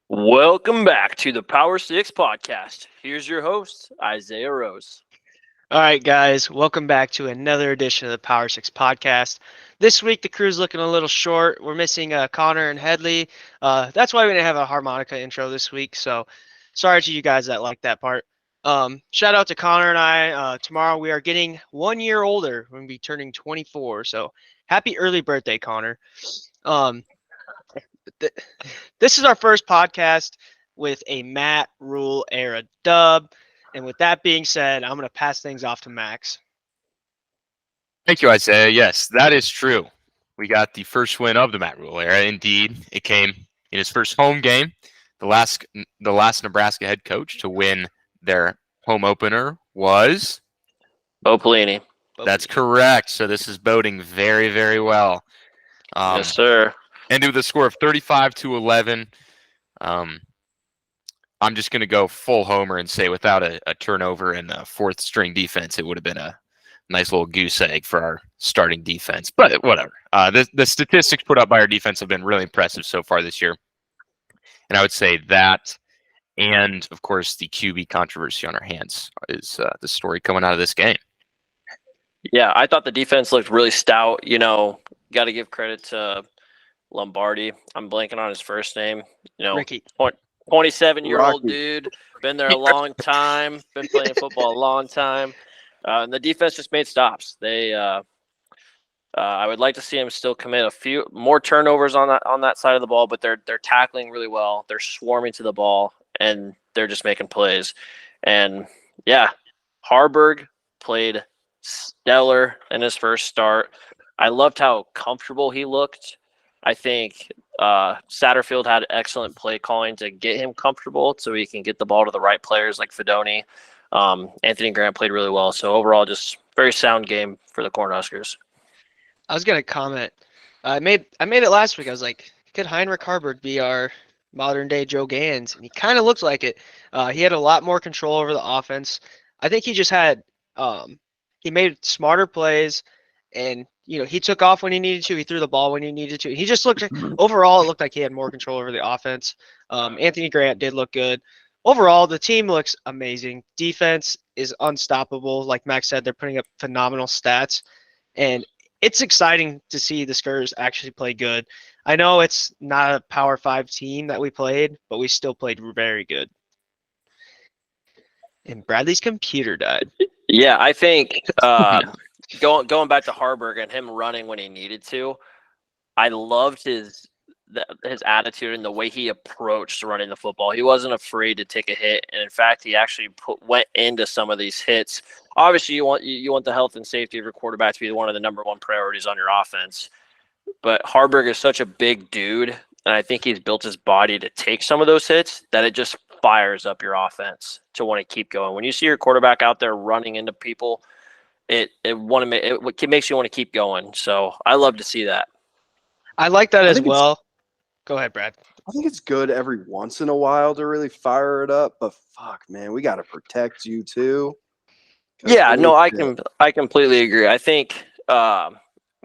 Welcome back to the Power Six Podcast. Here's your host, Isaiah Rose. All right, guys, welcome back to another edition of the Power Six Podcast. This week, the crew's looking a little short. We're missing Connor and Headley. That's why we didn't have a harmonica intro this week. So, sorry to you guys that like that part. Shout out to Connor and I. Tomorrow, we are getting 1 year older. We're going to be turning 24. So, happy early birthday, Connor. Um, this is our first podcast with a Matt Rule era dub. And with that being said, I'm going to pass things off to Max. Thank you, Isaiah. Yes, that is true. We got the first win of the Matt Rule era. Indeed, it came in his first home game. The last Nebraska head coach to win their home opener was Bo Pelini. That's correct. So this is boding very, very well. Yes, sir. Ended with a score of 35-11. I'm just going to go full homer and say without a turnover and a fourth string defense, it would have been a nice little goose egg for our starting defense. But whatever. The statistics put up by our defense have been really impressive so far this year. And I would say that, and of course the QB controversy on our hands is the story coming out of this game. Yeah, I thought the defense looked really stout. You know, got to give credit to Lombardi. I'm blanking on his first name. Ricky. 27-year-old dude, been there a long time, been playing football a long time. And the defense just made stops. I would like to see him still commit a few more turnovers on that side of the ball, but they're tackling really well. They're swarming to the ball, and they're just making plays. And yeah, Harburg played stellar in his first start. I loved how comfortable he looked. I think Satterfield had excellent play calling to get him comfortable so he can get the ball to the right players like Fedoni. Anthony Grant played really well. So overall, just very sound game for the Cornhuskers. I was gonna comment. I made it last week. I was like, could Heinrich Harburg be our modern day Joe Gans? And he kind of looked like it. He had a lot more control over the offense. I think he just had he made smarter plays, and he took off when he needed to. He threw the ball when he needed to. He just looked overall. It looked like he had more control over the offense. Anthony Grant did look good. Overall, the team looks amazing. Defense is unstoppable. Like Max said, they're putting up phenomenal stats, and it's exciting to see the Skurs actually play good. I know it's not a Power 5 team that we played, but we still played very good. And Bradley's computer died. Yeah, I think going back to Harburg and him running when he needed to, I loved his attitude and the way he approached running the football. He wasn't afraid to take a hit, and in fact, he actually went into some of these hits. Obviously, you want the health and safety of your quarterback to be one of the number one priorities on your offense. But Harburg is such a big dude, and I think he's built his body to take some of those hits that it just fires up your offense to want to keep going. When you see your quarterback out there running into people, it makes you want to keep going. So I love to see that. I like that as well. Go ahead, Brad. I think it's good every once in a while to really fire it up, but fuck, man, we got to protect you too. Yeah, no, I completely agree. I think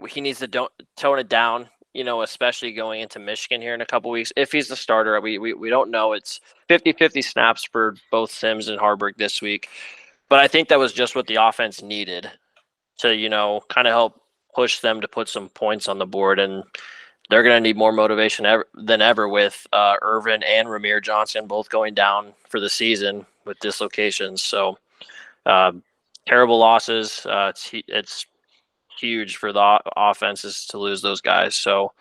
he needs to tone it down, especially going into Michigan here in a couple weeks. If he's the starter, we don't know. It's 50-50 snaps for both Sims and Harburg this week. But I think that was just what the offense needed to, kind of help push them to put some points on the board. And they're going to need more motivation than ever with Irvin and Ramir Johnson both going down for the season with dislocations. So terrible losses. It's huge for the offenses to lose those guys. So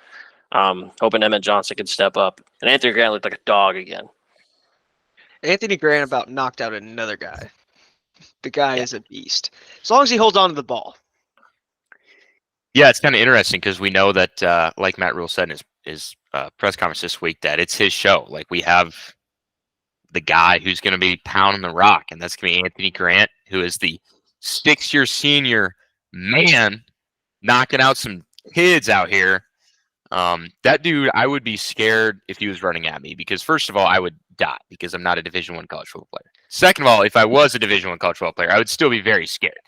hoping Emmett Johnson can step up. And Anthony Grant looked like a dog again. Anthony Grant about knocked out another guy. The guy is a beast. As long as he holds on to the ball. Yeah, it's kind of interesting because we know that, like Matt Rule said in his press conference this week, that it's his show. Like, we have the guy who's going to be pounding the rock, and that's going to be Anthony Grant, who is the sixth-year senior man knocking out some kids out here. That dude, I would be scared if he was running at me because, first of all, I would die because I'm not a Division I college football player. Second of all, if I was a Division I college football player, I would still be very scared.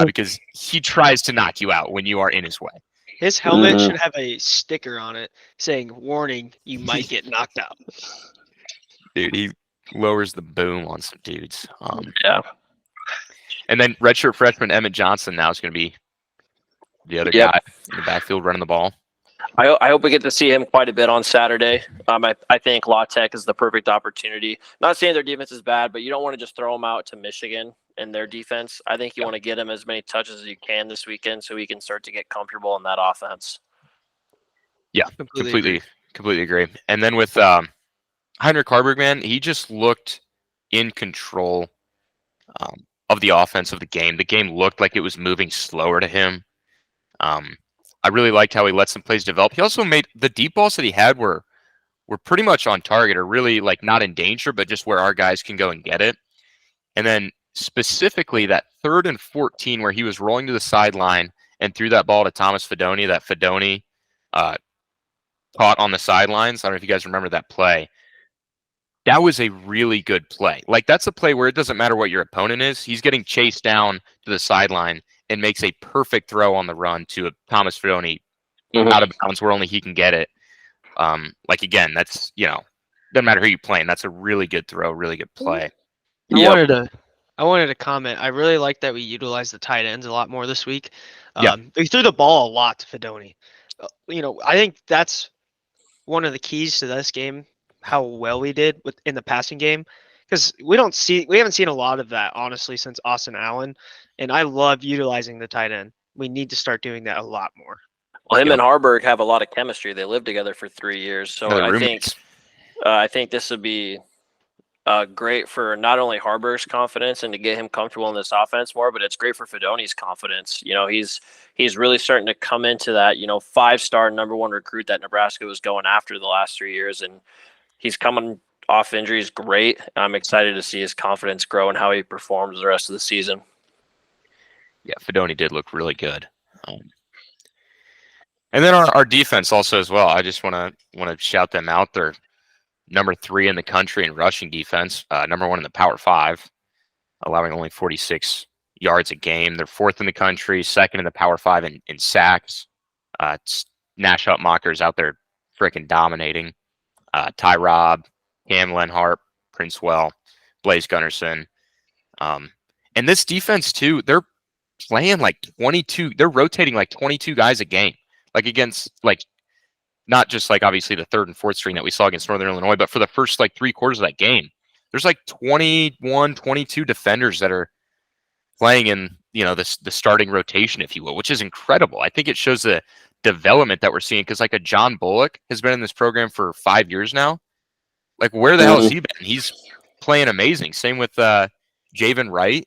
Because he tries to knock you out when you are in his way. His helmet should have a sticker on it saying, "Warning, you might get knocked out." Dude, he lowers the boom on some dudes. Yeah. And then redshirt freshman Emmett Johnson now is going to be the other Yep. guy in the backfield running the ball. I hope we get to see him quite a bit on Saturday. I think La Tech is the perfect opportunity. Not saying their defense is bad, but you don't want to just throw him out to Michigan and their defense. I think you want to get him as many touches as you can this weekend so he can start to get comfortable in that offense. Yeah, Completely completely agree. And then with Heinrich Harburg, man, he just looked in control of the offense of the game. The game looked like it was moving slower to him. I really liked how he let some plays develop. He also made the deep balls that he had were pretty much on target, or really like not in danger, but just where our guys can go and get it. And then specifically that 3rd and 14 where he was rolling to the sideline and threw that ball to Thomas Fedoni, that Fedoni caught on the sidelines. I don't know if you guys remember that play. That was a really good play. Like, that's a play where it doesn't matter what your opponent is. He's getting chased down to the sideline and makes a perfect throw on the run to a Thomas Fedoni out of bounds where only he can get it. Like, again, that's, doesn't matter who you playing. That's a really good throw, really good play. I wanted to comment. I really like that we utilized the tight ends a lot more this week. They threw the ball a lot to Fedoni. I think that's one of the keys to this game, how well we did in the passing game, because we haven't seen a lot of that, honestly, since Austin Allen, and I love utilizing the tight end. We need to start doing that a lot more. Well, him and Harburg have a lot of chemistry. They lived together for 3 years, so I think this would be great for not only Harburg's confidence and to get him comfortable in this offense more, but it's great for Fedoni's confidence. He's really starting to come into that 5-star number 1 recruit that Nebraska was going after the last 3 years, and he's coming off injuries great. I'm excited to see his confidence grow and how he performs the rest of the season. Yeah, Fedoni did look really good. And then our defense also as well. I just want to shout them out. They're number 3 in the country in rushing defense, number 1 in the Power 5, allowing only 46 yards a game. They're 4th in the country, 2nd in the Power 5 in sacks. Nash Hutmacher's out there freaking dominating. Ty Robb, Cam Lenhart, Princewell, Blaze Gunnarsson. And this defense, too, they're playing like 22. They're rotating like 22 guys a game. Like against, like, not just like obviously the 3rd and 4th string that we saw against Northern Illinois, but for the first like 3 quarters of that game, there's like 21, 22 defenders that are playing in, the starting rotation, if you will, which is incredible. I think it shows the development that we're seeing, because like a John Bullock has been in this program for 5 years now. Like, where the hell has he been? He's playing amazing. Same with Javen Wright,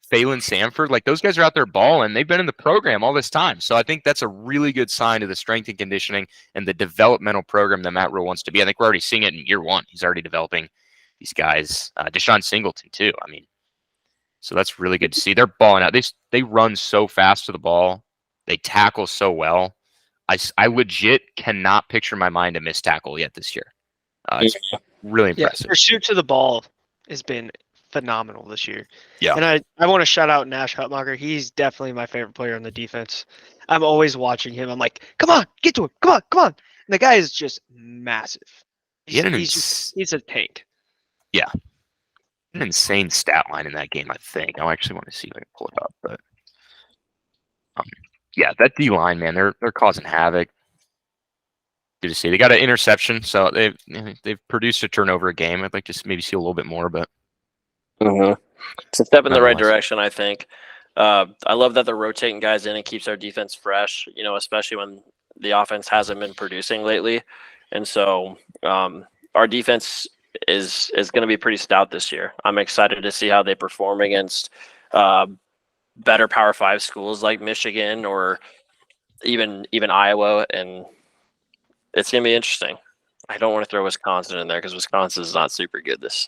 Phelan Sanford. Like, those guys are out there balling. They've been in the program all this time. So I think that's a really good sign of the strength and conditioning and the developmental program that Matt Rule wants to be. I think we're already seeing it in year 1. He's already developing these guys. Deshaun Singleton, too. I mean, so that's really good to see. They're balling out. They run so fast to the ball. They tackle so well. I legit cannot picture my mind a missed tackle yet this year. It's really impressive. Pursuit to the ball has been phenomenal this year. Yeah. And I want to shout out Nash Hutmacher. He's definitely my favorite player on the defense. I'm always watching him. I'm like, come on, get to him. Come on. And the guy is just massive. He's a tank. Yeah. An insane stat line in that game, I think. I actually want to see if I can pull it up, but yeah, that D line, man, they're causing havoc. Good to see. They got an interception, so they've produced a turnover a game. I'd like to maybe see a little bit more, but it's a step in the right direction, I think. I love that they're rotating guys in and keeps our defense fresh, especially when the offense hasn't been producing lately. And so our defense is going to be pretty stout this year. I'm excited to see how they perform against better Power 5 schools like Michigan or even Iowa, and it's going to be interesting. I don't want to throw Wisconsin in there because Wisconsin is not super good this.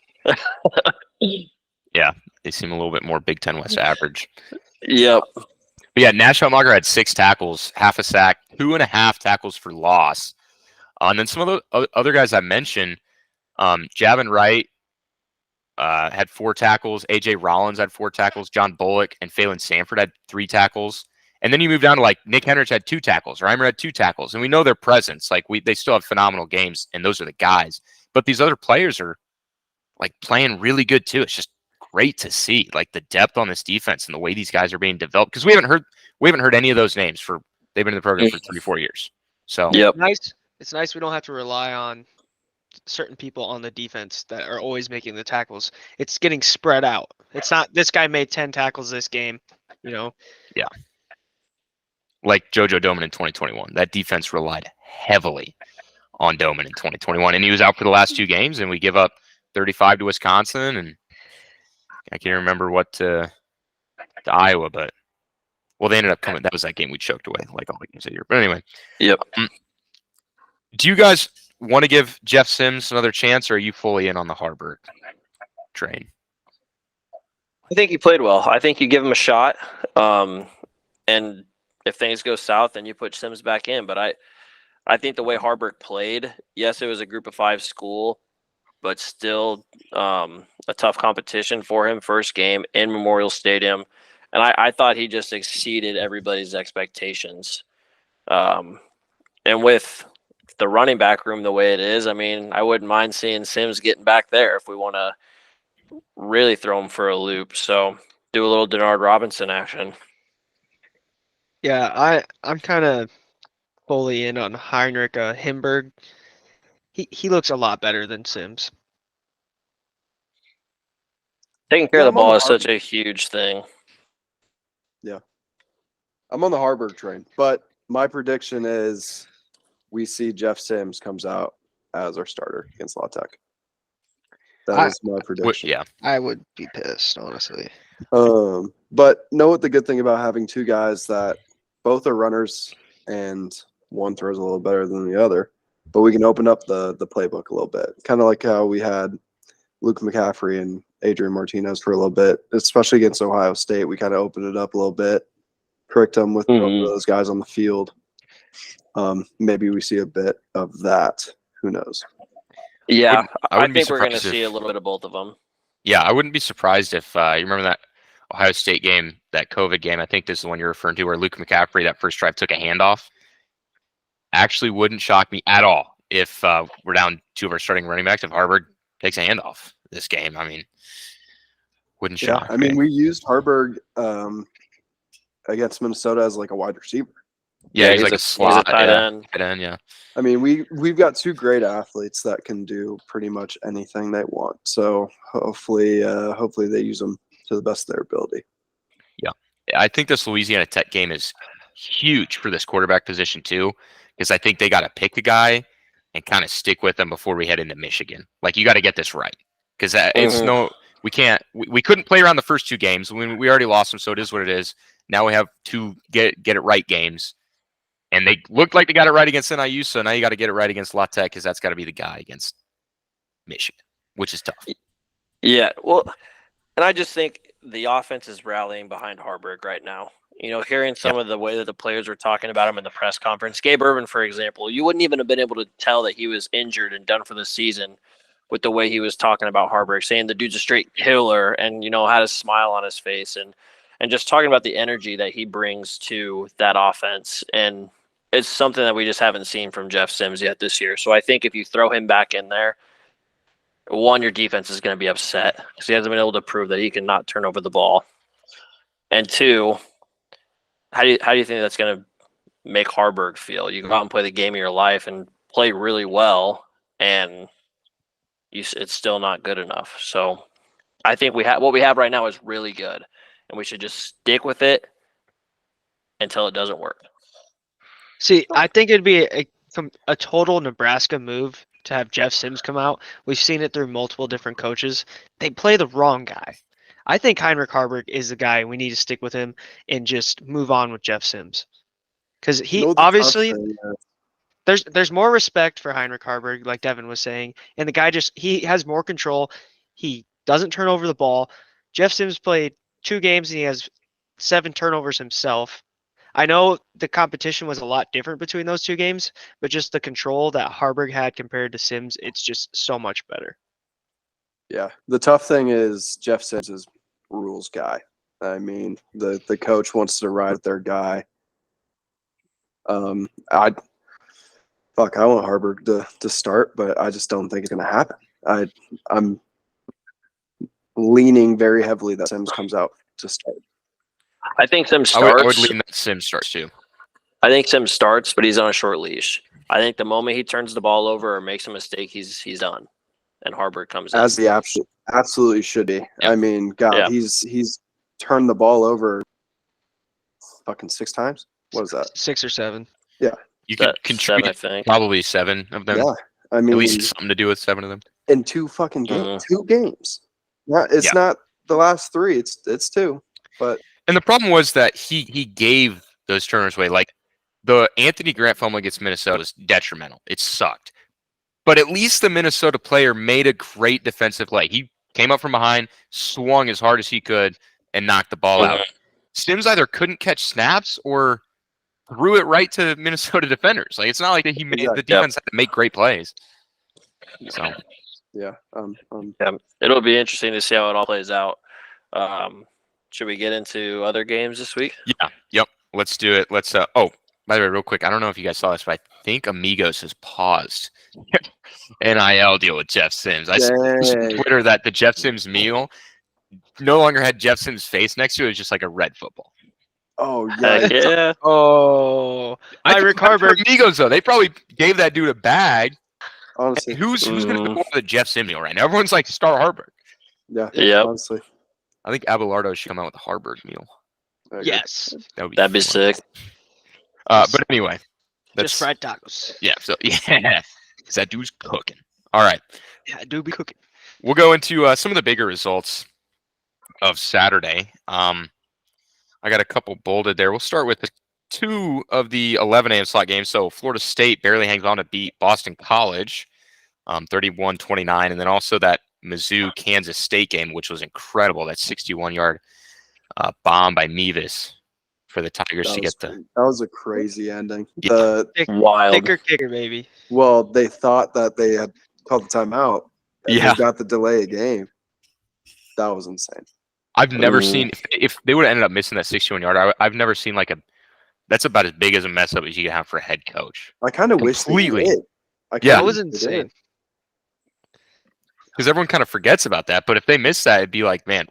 Yeah, they seem a little bit more Big Ten West average. Yep. But yeah, Nash Hutmacher had 6 tackles, half a sack, 2.5 tackles for loss. And then some of the other guys I mentioned, Javin Wright had 4 tackles. A.J. Rollins had 4 tackles. John Bullock and Phelan Sanford had 3 tackles. And then you move down to like Nick Henrich had 2 tackles. Reimer had 2 tackles. And we know their presence. Like they still have phenomenal games, and those are the guys. But these other players are like playing really good too. It's just great to see like the depth on this defense and the way these guys are being developed because we haven't heard any of those names for they've been in the program for 3-4 years. So Yep. It's nice we don't have to rely on certain people on the defense that are always making the tackles. It's getting spread out. It's not this guy made 10 tackles this game, you know. yeah, like JoJo Doman in 2021, that defense relied heavily on Doman in 2021, and he was out for the last 2 games, and we give up 35 to Wisconsin, and I can't remember what to Iowa, but well, they ended up coming. That was that game we choked away, like all the games that year. But anyway, Yep. Do you guys want to give Jeff Sims another chance, or are you fully in on the Harburg train? I think he played well. I think you give him a shot. And if things go south, then you put Sims back in. But I think the way Harburg played, yes, it was a group of 5 school, but still a tough competition for him. First game in Memorial Stadium. And I thought he just exceeded everybody's expectations. And with the running back room the way it is, I mean, I wouldn't mind seeing Sims getting back there if we want to really throw him for a loop. So do a little Denard Robinson action. Yeah, I'm kind of fully in on Heinrich Himberg. He looks a lot better than Sims. Taking care Yeah, of the I'm on ball the is such a huge thing. Yeah. I'm on the Harburg train, but my prediction is we see Jeff Sims comes out as our starter against La Tech. That is my prediction. Yeah, I would be pissed, honestly. But know what the good thing about having 2 guys that both are runners and one throws a little better than the other, but we can open up the playbook a little bit. Kind of like how we had Luke McCaffrey and Adrian Martinez for a little bit, especially against Ohio State. We kind of opened it up a little bit, pricked them with both of those guys on the field. Maybe we see a bit of that. Who knows? Yeah, I be think we're going to surprised see a if- little bit of both of them. Yeah, I wouldn't be surprised if you remember that Ohio State game, that COVID game. I think this is the one you're referring to, where Luke McCaffrey that first drive took a handoff. Actually, wouldn't shock me at all if we're down 2 of our starting running backs. If Harburg takes a handoff this game, I mean, wouldn't shock. Yeah, I mean, we used Harburg against Minnesota as like a wide receiver. Yeah, he's he's like a- a slot he's a tight end. Tight end, yeah. I mean, we've got 2 great athletes that can do pretty much anything they want. So hopefully they use them to the best of their ability. Yeah, I think this Louisiana Tech game is huge for this quarterback position too, because I think they got to pick a guy and kind of stick with them before we head into Michigan. Like, you got to get this right, because it's we couldn't play around the first 2 games. We already lost them, so it is what it is. Now we have 2 get it right games, and they looked like they got it right against NIU. So now you got to get it right against La Tech, because that's got to be the guy against Michigan, which is tough. Yeah, well, and I just think the offense is rallying behind Harburg right now. You know, hearing some of the way that the players were talking about him in the press conference. Gabe Ervin, for example, you wouldn't even have been able to tell that he was injured and done for the season with the way he was talking about Harburg, saying the dude's a straight killer and, you know, had a smile on his face and just talking about the energy that he brings to that offense. And it's something that we just haven't seen from Jeff Sims yet this year. So I think if you throw him back in there, one, your defense is going to be upset because he hasn't been able to prove that he can not turn over the ball. And 2, how do you think that's going to make Harburg feel? You go out and play the game of your life and play really well, and it's still not good enough. So I think what we have right now is really good, and we should just stick with it until it doesn't work. See, I think it'd be a total Nebraska move to have Jeff Sims come out. We've seen it through multiple different coaches. They play the wrong guy. I think Heinrich Harburg is the guy. We need to stick with him and just move on with Jeff Sims. Because he obviously there's more respect for Heinrich Harburg, like Devin was saying, and the guy he has more control. He doesn't turn over the ball. Jeff Sims played 2 games and he has 7 turnovers himself. I know the competition was a lot different between those 2 games, but just the control that Harburg had compared to Sims, it's just so much better. Yeah, the tough thing is Jeff Sims is rules guy. I mean, the coach wants to ride their guy. I want Harburg to start, but I just don't think it's going to happen. I'm leaning very heavily that Sims comes out to start. I think Sims I starts. would lean that Sims starts too. I think Sims starts, but he's on a short leash. I think the moment he turns the ball over or makes a mistake, he's done, and Harbert comes in. As he absolutely should be. Yeah. I mean, God, Yeah. he's turned the ball over fucking 6 times. What is that? 6 or 7. You could Seven, contribute I think. probably 7 of them. Yeah, I At mean, least something to do with 7 of them. in 2 fucking games, Mhm. 2 games. It's Yeah. not the last 3. It's 2. But And the problem was that he gave those turnovers away. Like the Anthony Grant fumble against Minnesota was detrimental. It sucked. But at least the Minnesota player made a great defensive play. He came up from behind, swung as hard as he could, and knocked the ball out. Sims either couldn't catch snaps or threw it right to Minnesota defenders. Like it's not like that he made the defense had to make great plays. So yeah, Yeah, it'll be interesting to see how it all plays out. Should we get into other games this week? yeah, yep. Let's do it. Let's oh, by the way, real quick, I don't know if you guys saw this, but I think Amigos has paused NIL deal with Jeff Sims. I saw on Twitter that the Jeff Sims meal no longer had Jeff Sims' face next to it. It was just like a red football. Oh yeah, Heck yeah. Oh, I think Rick that's for Harburg. Amigos though. They probably gave that dude a bag. honestly, Who's going to Mhm. go for the Jeff Sim meal right now? Everyone's like Star Harburg. yeah, Yep. honestly, I think Abelardo should come out with a Harburg meal. I agree. Yes, That'd That'd be fun. sick. But anyway, that's just fried tacos. yeah. So yeah, because that dude's cooking. All right, Yeah, I do be cooking. we'll go into some of the bigger results of Saturday. I got a couple bolded there. We'll start with 2 of the 11 a.m. slot games. So Florida State barely hangs on to beat Boston College, 31-29, and then also that Mizzou Kansas State game, which was incredible. That 61-yard bomb by Mevis for the Tigers to get the. That was a crazy ending. Yeah. Wild. Kicker, kicker, baby. Well, they thought that they had called the timeout. And Yeah. they got the delay of game. That was insane. I've never Ooh. seen if they would have ended up missing that 61-yard. I've never seen like a. That's about as big as a mess up as you can have for a head coach. I kind of wish they Completely. did. Yeah. That was insane. Because everyone kind of forgets about that. But if they miss that, it'd be like, man,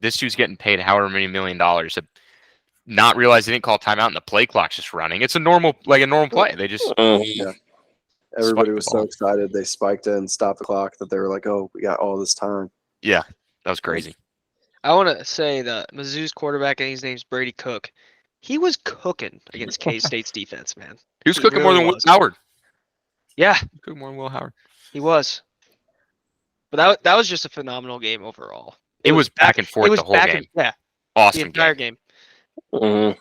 this dude's getting paid however many $1 million to not realize they didn't call timeout and the play clock's just running. It's a normal play. They just Mhm. Yeah. Everybody Spiked was the so ball. excited they spiked it and stopped the clock that they were like, "Oh, we got all this time." that was crazy. I want to say that Mizzou's quarterback, and his name's Brady Cook. He was cooking against K-State's defense, man. He was He cooking more really than Will was. Howard. Yeah, He was cooking more than Will Howard. he was. But that was just a phenomenal game overall. It was back and forth It was the whole back game. and the Awesome entire game. game.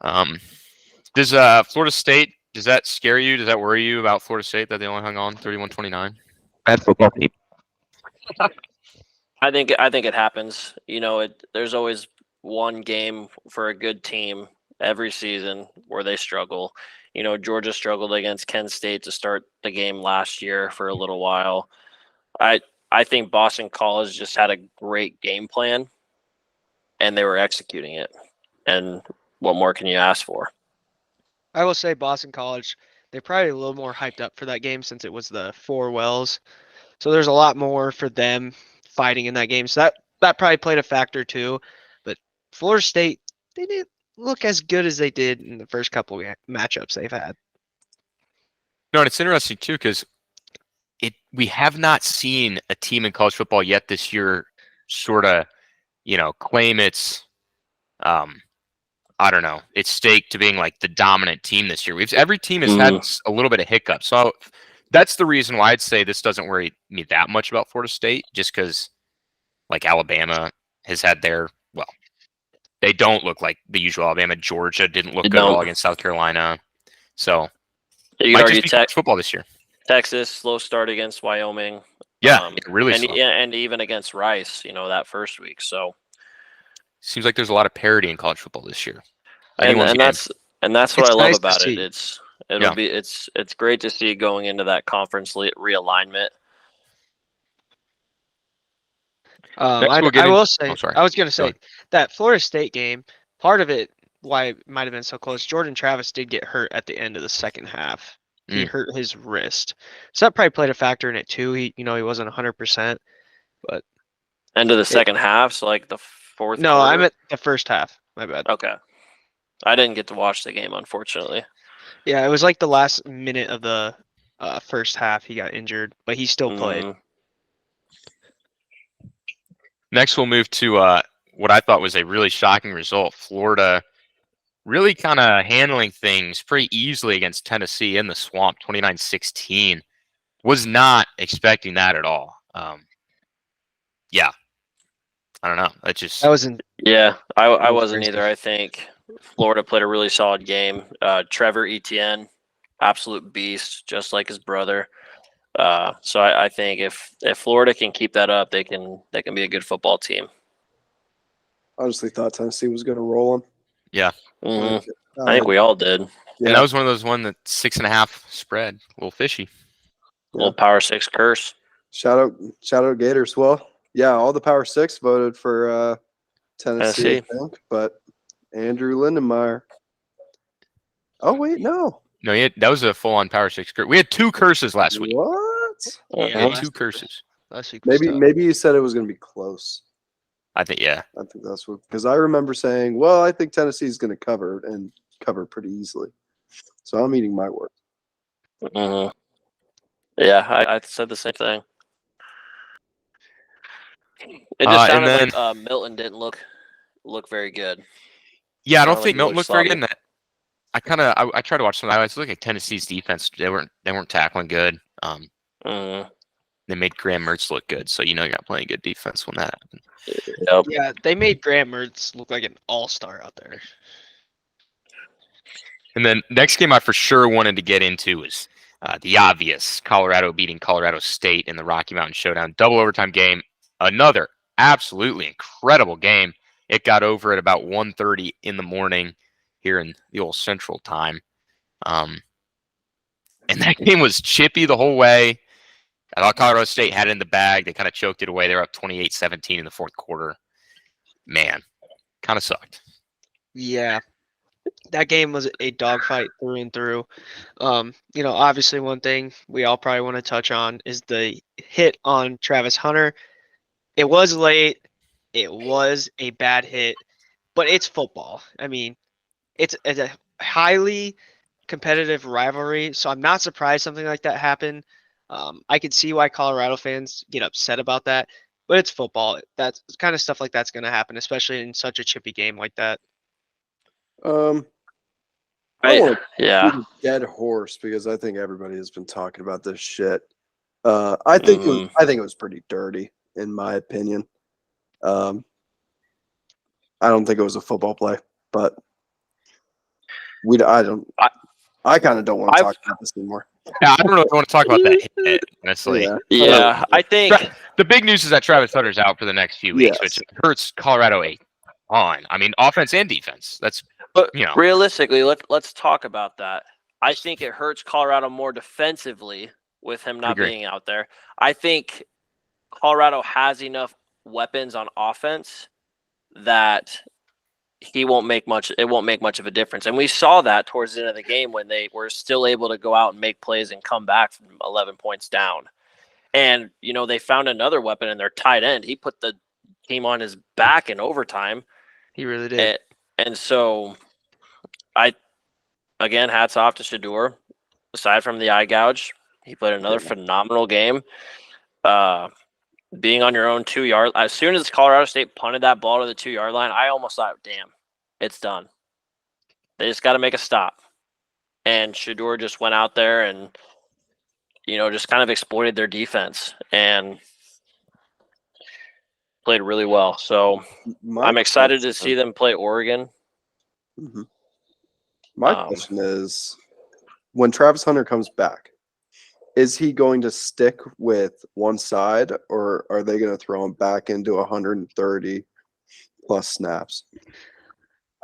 Mhm. Does Florida State, does that scare you? Does that worry you about Florida State that they only hung on 31-29? Bad football team. I think it happens. You know, there's always one game for a good team every season where they struggle. You know, Georgia struggled against Kent State to start the game last year for a little while. I think Boston College just had a great game plan, and they were executing it. And what more can you ask for? I will say Boston College, they're probably a little more hyped up for that game since it was the 4 Wells. So there's a lot more for them fighting in that game. So that probably played a factor too. But Florida State, they didn't look as good as they did in the first couple of matchups they've had. No, and it's interesting too because we have not seen a team in college football yet this year sort of, claim its I don't know, its stake to being like the dominant team this year. Every team has had a little bit of hiccup. So that's the reason why I'd say this doesn't worry me that much about Florida State, just because like Alabama has had they don't look like the usual Alabama. Georgia didn't look good at all against South Carolina. So You might could argue just be football this year. Texas, slow start against Wyoming. Yeah, really and, slow. and even against Rice, that first week. So Seems like there's a lot of parity in college football this year. and Anyone's game. that's what It's I love nice to about see. it. It's great to see going into that conference realignment. Next we'll get I in- will say, oh, sorry. I was going to Go say that Florida State game, part of it, why it might have been so close, Jordan Travis did get hurt at the end of the second half. He hurt his wrist. So that probably played a factor in it too. He wasn't 100%, but End of the second half, so like the fourth No, quarter? I meant the first half. My bad. Okay. I didn't get to watch the game, unfortunately. Yeah, it was like the last minute of the first half. He got injured, but he still played. Mhm. Next, we'll move to what I thought was a really shocking result. Florida really kind of handling things pretty easily against Tennessee in the swamp, 29-16. Was not expecting that at all. Yeah. I don't know. That just That was in Yeah, I was wasn't crazy. either. I think Florida played a really solid game. Trevor Etienne, absolute beast, just like his brother. So I think if Florida can keep that up, they can be a good football team. Honestly, thought Tennessee was going to roll them. yeah. Mhm. I think we all did. And that was one of those that 6.5 spread. A little fishy. Little Power 6 curse. Shout out Gators. Well, yeah, all the Power 6 voted for Tennessee, I think, but Andrew Lindenmeyer. Oh wait, no. No, that was a full-on Power 6 curse. We had 2 curses last week. What? We had 2 curses. Last week was tough. Maybe you said it was going to be close. I think, yeah. I think that's what, because I remember saying, well, I think Tennessee's going to cover and cover pretty easily. So I'm eating my word. Mhm. Yeah, I said the same thing. It just sounded like Milton didn't look very good. Yeah, I don't Sounded like think he Milton looked looked very good. sloppy. And I tried to watch some highlights. Look at Tennessee's defense. They weren't tackling good. Mhm. They made Graham Mertz look good, so you're not playing good defense when that happened. Yep. Yeah, they made Graham Mertz look like an all-star out there. And then next game I for sure wanted to get into is the obvious Colorado beating Colorado State in the Rocky Mountain Showdown. Double overtime game. Another absolutely incredible game. It got over at about 1:30 in the morning here in the old Central Time. And that game was chippy the whole way. I thought Colorado State had it in the bag. They kind of choked it away. They were up 28-17 in the fourth quarter. Man, kind of sucked. Yeah, that game was a dogfight through and through. Obviously one thing we all probably want to touch on is the hit on Travis Hunter. It was late. It was a bad hit, but it's football. I mean, it's a highly competitive rivalry, so I'm not surprised something like that happened. I could see why Colorado fans get upset about that, but it's football. That's kind of stuff like that's going to happen, especially in such a chippy game like that. I don't want to Yeah. beat a dead horse because I think everybody has been talking about this shit. I think it was pretty dirty, in my opinion. I don't think it was a football play, but I kind of don't want to talk about this anymore. Yeah, I don't know if I want to talk about that hit, honestly. Yeah, I think the big news is that Travis Hunter's out for the next few weeks, which hurts Colorado a ton. I mean, offense and defense. But realistically, let's talk about that. I think it hurts Colorado more defensively with him not being out there. I think Colorado has enough weapons on offense that it won't make much of a difference. And we saw that towards the end of the game when they were still able to go out and make plays and come back from 11 points down. And, they found another weapon in their tight end. He put the team on his back in overtime. He really did. And so again, hats off to Shedeur. Aside from the eye gouge, he played another phenomenal game. Being on your own 2-yard, as soon as Colorado State punted that ball to the 2-yard line, I almost thought, damn, it's done. They just got to make a stop. And Shedeur just went out there and, just kind of exploited their defense and played really well. So I'm excited to see them play Oregon. Mm-hmm. My question is, when Travis Hunter comes back, is he going to stick with one side, or are they going to throw him back into 130 plus snaps?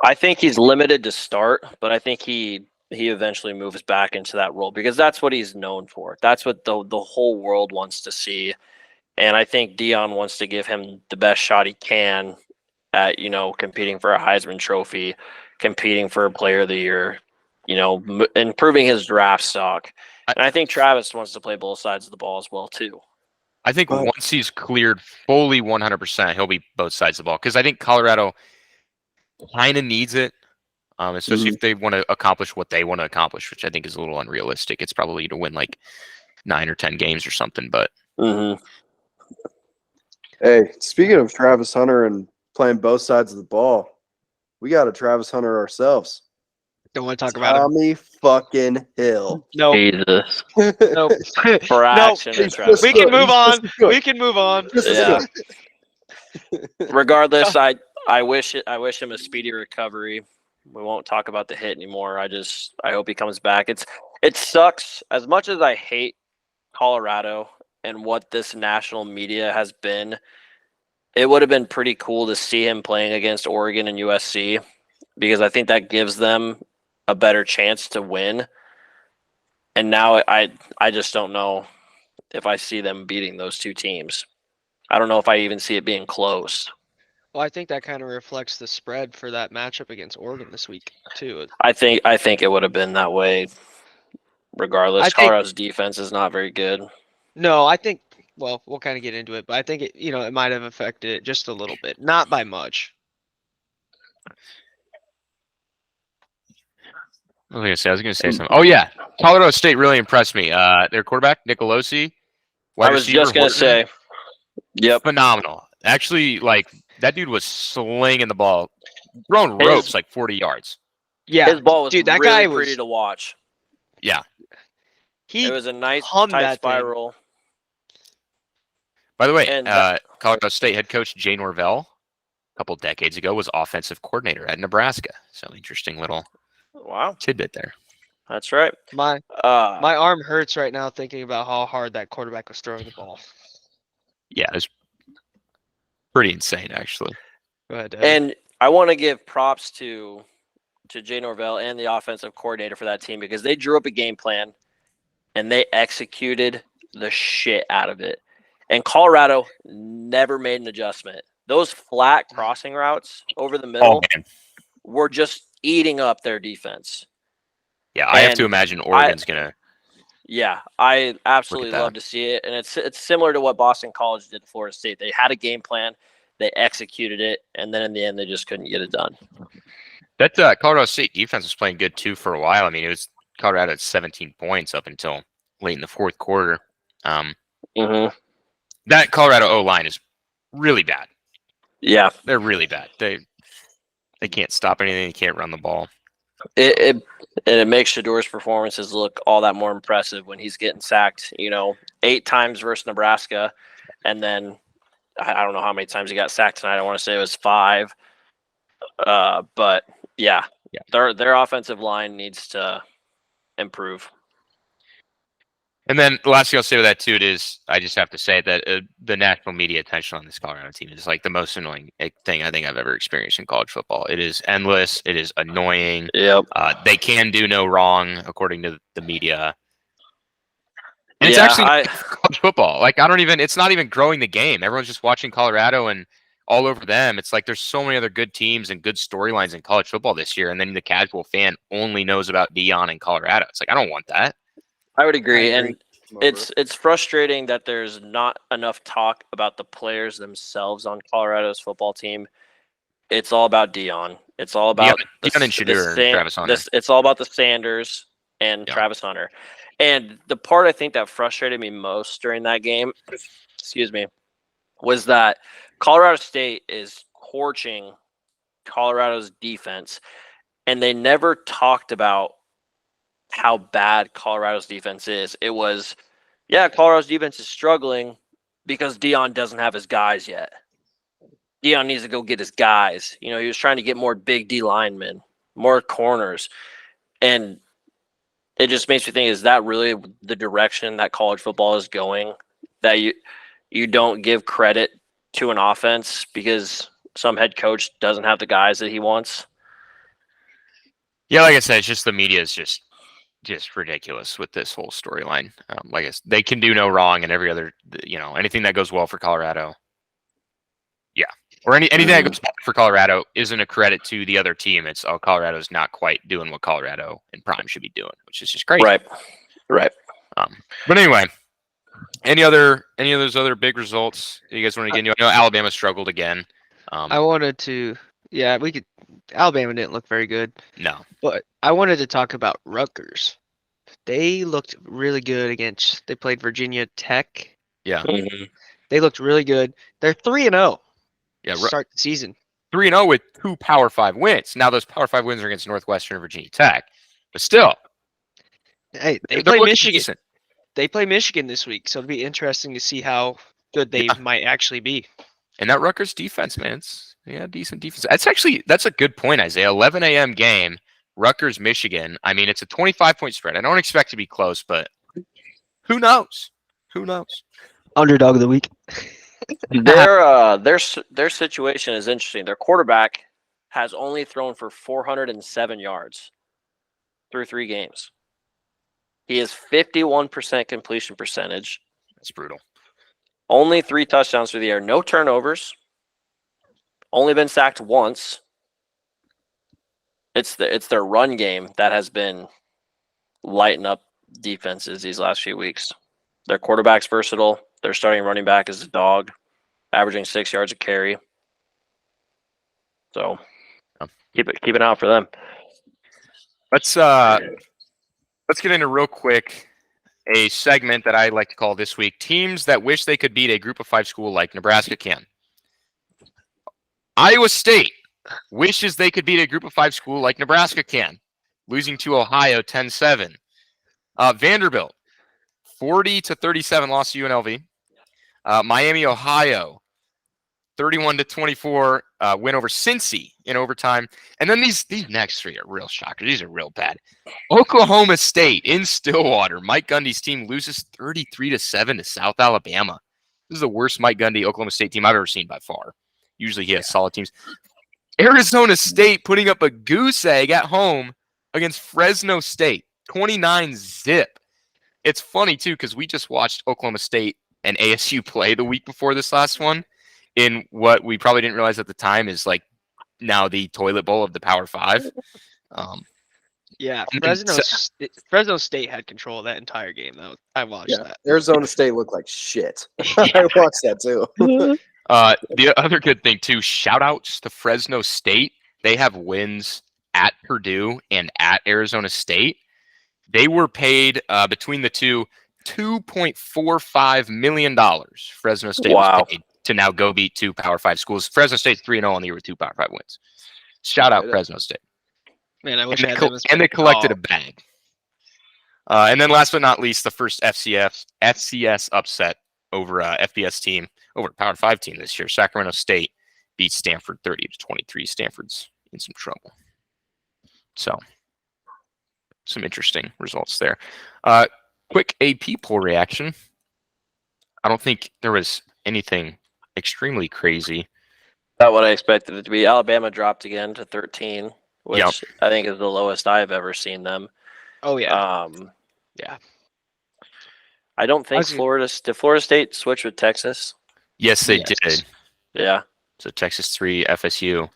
I think he's limited to start, but I think he eventually moves back into that role because that's what he's known for. That's what the whole world wants to see. And I think Dion wants to give him the best shot he can at, competing for a Heisman Trophy, competing for a Player of the Year, improving his draft stock. And I think Travis wants to play both sides of the ball as well, too. I think But- once he's cleared fully 100%, he'll be both sides of the ball. Because I think Colorado kind of needs it, especially if they want to accomplish what they want to accomplish, which I think is a little unrealistic. It's probably to win like 9 or 10 games or something. But Hey, speaking of Travis Hunter and playing both sides of the ball, we got a Travis Hunter ourselves. Don't want to talk about him. Tommy fucking Hill. Nope. Jesus. Nope. nope. Fraction of Travis. We can move on. Just good. We can move on. Just as Yeah. good. Regardless, I wish him a speedy recovery. We won't talk about the hit anymore. I hope he comes back. It sucks as much as I hate Colorado and what this national media has been. It would have been pretty cool to see him playing against Oregon and USC because I think that gives them a better chance to win. And now I just don't know if I see them beating those two teams. I don't know if I even see it being close. Well, I think that kind of reflects the spread for that matchup against Oregon this week too. I think it would have been that way regardless. I think- Colorado's defense is not very good. No, I think. Well, we'll kind of get into it, but I think it might have affected it just a little bit, not by much. I was going to say something. Oh yeah, Colorado State really impressed me. Their quarterback Nicolosi, wide I was receiver, just going to Horton, say, yep. phenomenal. Actually, like that dude was slinging the ball, throwing His- ropes like 40 yards. Yeah, His ball was dude, that really guy pretty was. to watch. Yeah. He It was a nice hummed tight that thing. spiral. By the way, And Colorado State head coach Jay Norvell, a couple decades ago, was offensive coordinator at Nebraska. So interesting little Wow, tidbit there. that's right. my my arm hurts right now thinking about how hard that quarterback was throwing the ball. Yeah, it's pretty insane, actually. Go ahead, Devin. And I want to give props to Jay Norvell and the offensive coordinator for that team because they drew up a game plan and they executed the shit out of it. And Colorado never made an adjustment. Those flat crossing routes over the Oh middle man, were just eating up their defense. yeah, I have to And imagine Oregon's gonna. Yeah, I absolutely that. love to see it, and it's similar to what Boston College did to Florida State. They had a game plan, they executed it, and then in the end, they just couldn't get it done. That Colorado State defense was playing good too for a while. I mean, it was Colorado at 17 points up until late in the fourth quarter. That Colorado O line is really bad. Yeah, They're really bad. They can't stop anything. They can't run the ball. it makes Shador's performances look all that more impressive when he's getting sacked. 8 times versus Nebraska, and then I don't know how many times he got sacked tonight. I want to say it was 5. But yeah, their offensive line needs to improve. And then the last thing I'll say with that too is I just have to say that the national media attention on this Colorado team is like the most annoying thing I think I've ever experienced in college football. It is endless. It is annoying. Yep. They can do no wrong according to the media. And Yeah, it's actually college football. Like it's not even growing the game. Everyone's just watching Colorado and all over them. It's like there's so many other good teams and good storylines in college football this year, and then the casual fan only knows about Deion and Colorado. It's like I don't want that. I would agree. And it's frustrating that there's not enough talk about the players themselves on Colorado's football team. It's all about Deion. It's all about Deion and Shedeur and Travis Hunter. It's all about the Sanders and Yeah. Travis Hunter. And the part I think that frustrated me most during that game, was that Colorado State is torching Colorado's defense, and they never talked about how bad Colorado's defense is. It was, Colorado's defense is struggling because Deion doesn't have his guys yet. Deion needs to go get his guys. He was trying to get more big D linemen, more corners. And it just makes me think, is that really the direction that college football is going? That you don't give credit to an offense because some head coach doesn't have the guys that he wants? Yeah, like I said, it's just the media is just ridiculous with this whole storyline. Like they can do no wrong, and every other, anything that goes well for Colorado, or anything that goes bad for Colorado isn't a credit to the other team. It's Colorado's not quite doing what Colorado and Prime should be doing, which is just crazy. Right. But anyway, Any of those other big results you guys want to get into? I know Alabama struggled again. I wanted to, yeah, we could. Alabama didn't look very good, No. but I wanted to talk about Rutgers. They looked really good against. They played Virginia Tech. Yeah. Mhm. They looked really good. They're 3-0 Yeah. to start the season. 3-0 with 2 Power 5 wins. Now those Power 5 wins are against Northwestern and Virginia Tech, but still, Hey, they they're play looking Michigan. decent. They play Michigan this week, so it'll be interesting to see how good they might actually be. And that Rutgers defense, man, it's decent defense. That's a good point, Isaiah. 11 a.m. game, Rutgers, Michigan. I mean, it's a 25-point spread. I don't expect to be close, but who knows? Who knows? Underdog of the week. Their situation is interesting. Their quarterback has only thrown for 407 yards through 3 games. He is 51% completion percentage. That's brutal. Only 3 touchdowns through the air. No turnovers. Only been sacked once. It's their run game that has been lighting up defenses these last few weeks. Their quarterback's versatile. Their starting running back is a dog, averaging 6 yards a carry. So keep an eye out for them. Let's get into real quick a segment that I like to call this week: teams that wish they could beat a Group of 5 school like Nebraska can. Iowa State wishes they could beat a Group of 5 school like Nebraska can, losing to Ohio 10-7. Vanderbilt 40-37 loss to UNLV. Miami, Ohio 31-24 win over Cincy in overtime. And then these next 3 are real shockers. These are real bad. Oklahoma State in Stillwater. Mike Gundy's team loses 33-7 to South Alabama. This is the worst Mike Gundy Oklahoma State team I've ever seen by far. Usually he has solid teams. Arizona State putting up a goose egg at home against Fresno State. 29-0. It's funny, too, because we just watched Oklahoma State and ASU play the week before this last one in what we probably didn't realize at the time is like now the toilet bowl of the Power 5. Yeah, Fresno State had control of that entire game. I watched that. Arizona State looked like shit. I watched that too. The other good thing, too, shout-outs to Fresno State. They have wins at Purdue and at Arizona State. They were paid between the two $2.45 million. Fresno State was paid to now go beat 2 Power 5 schools. Fresno State's 3-0 on the year with 2 Power 5 wins. Shout out Fresno State. Man, I wish I had them. And they collected a bag. And then last but not least, the first FCS upset over FBS team, over a Power 5 team this year. Sacramento State beat Stanford 30-23. Stanford's in some trouble. So, some interesting results there. Quick AP poll reaction. I don't think there was anything extremely crazy. Not what I expected it to be. Alabama dropped again to 13, which I think is the lowest I've ever seen them. Oh yeah. Yeah. I don't think did Florida State switch with Texas? Yes, they did. Yeah. So Texas 3, FSU.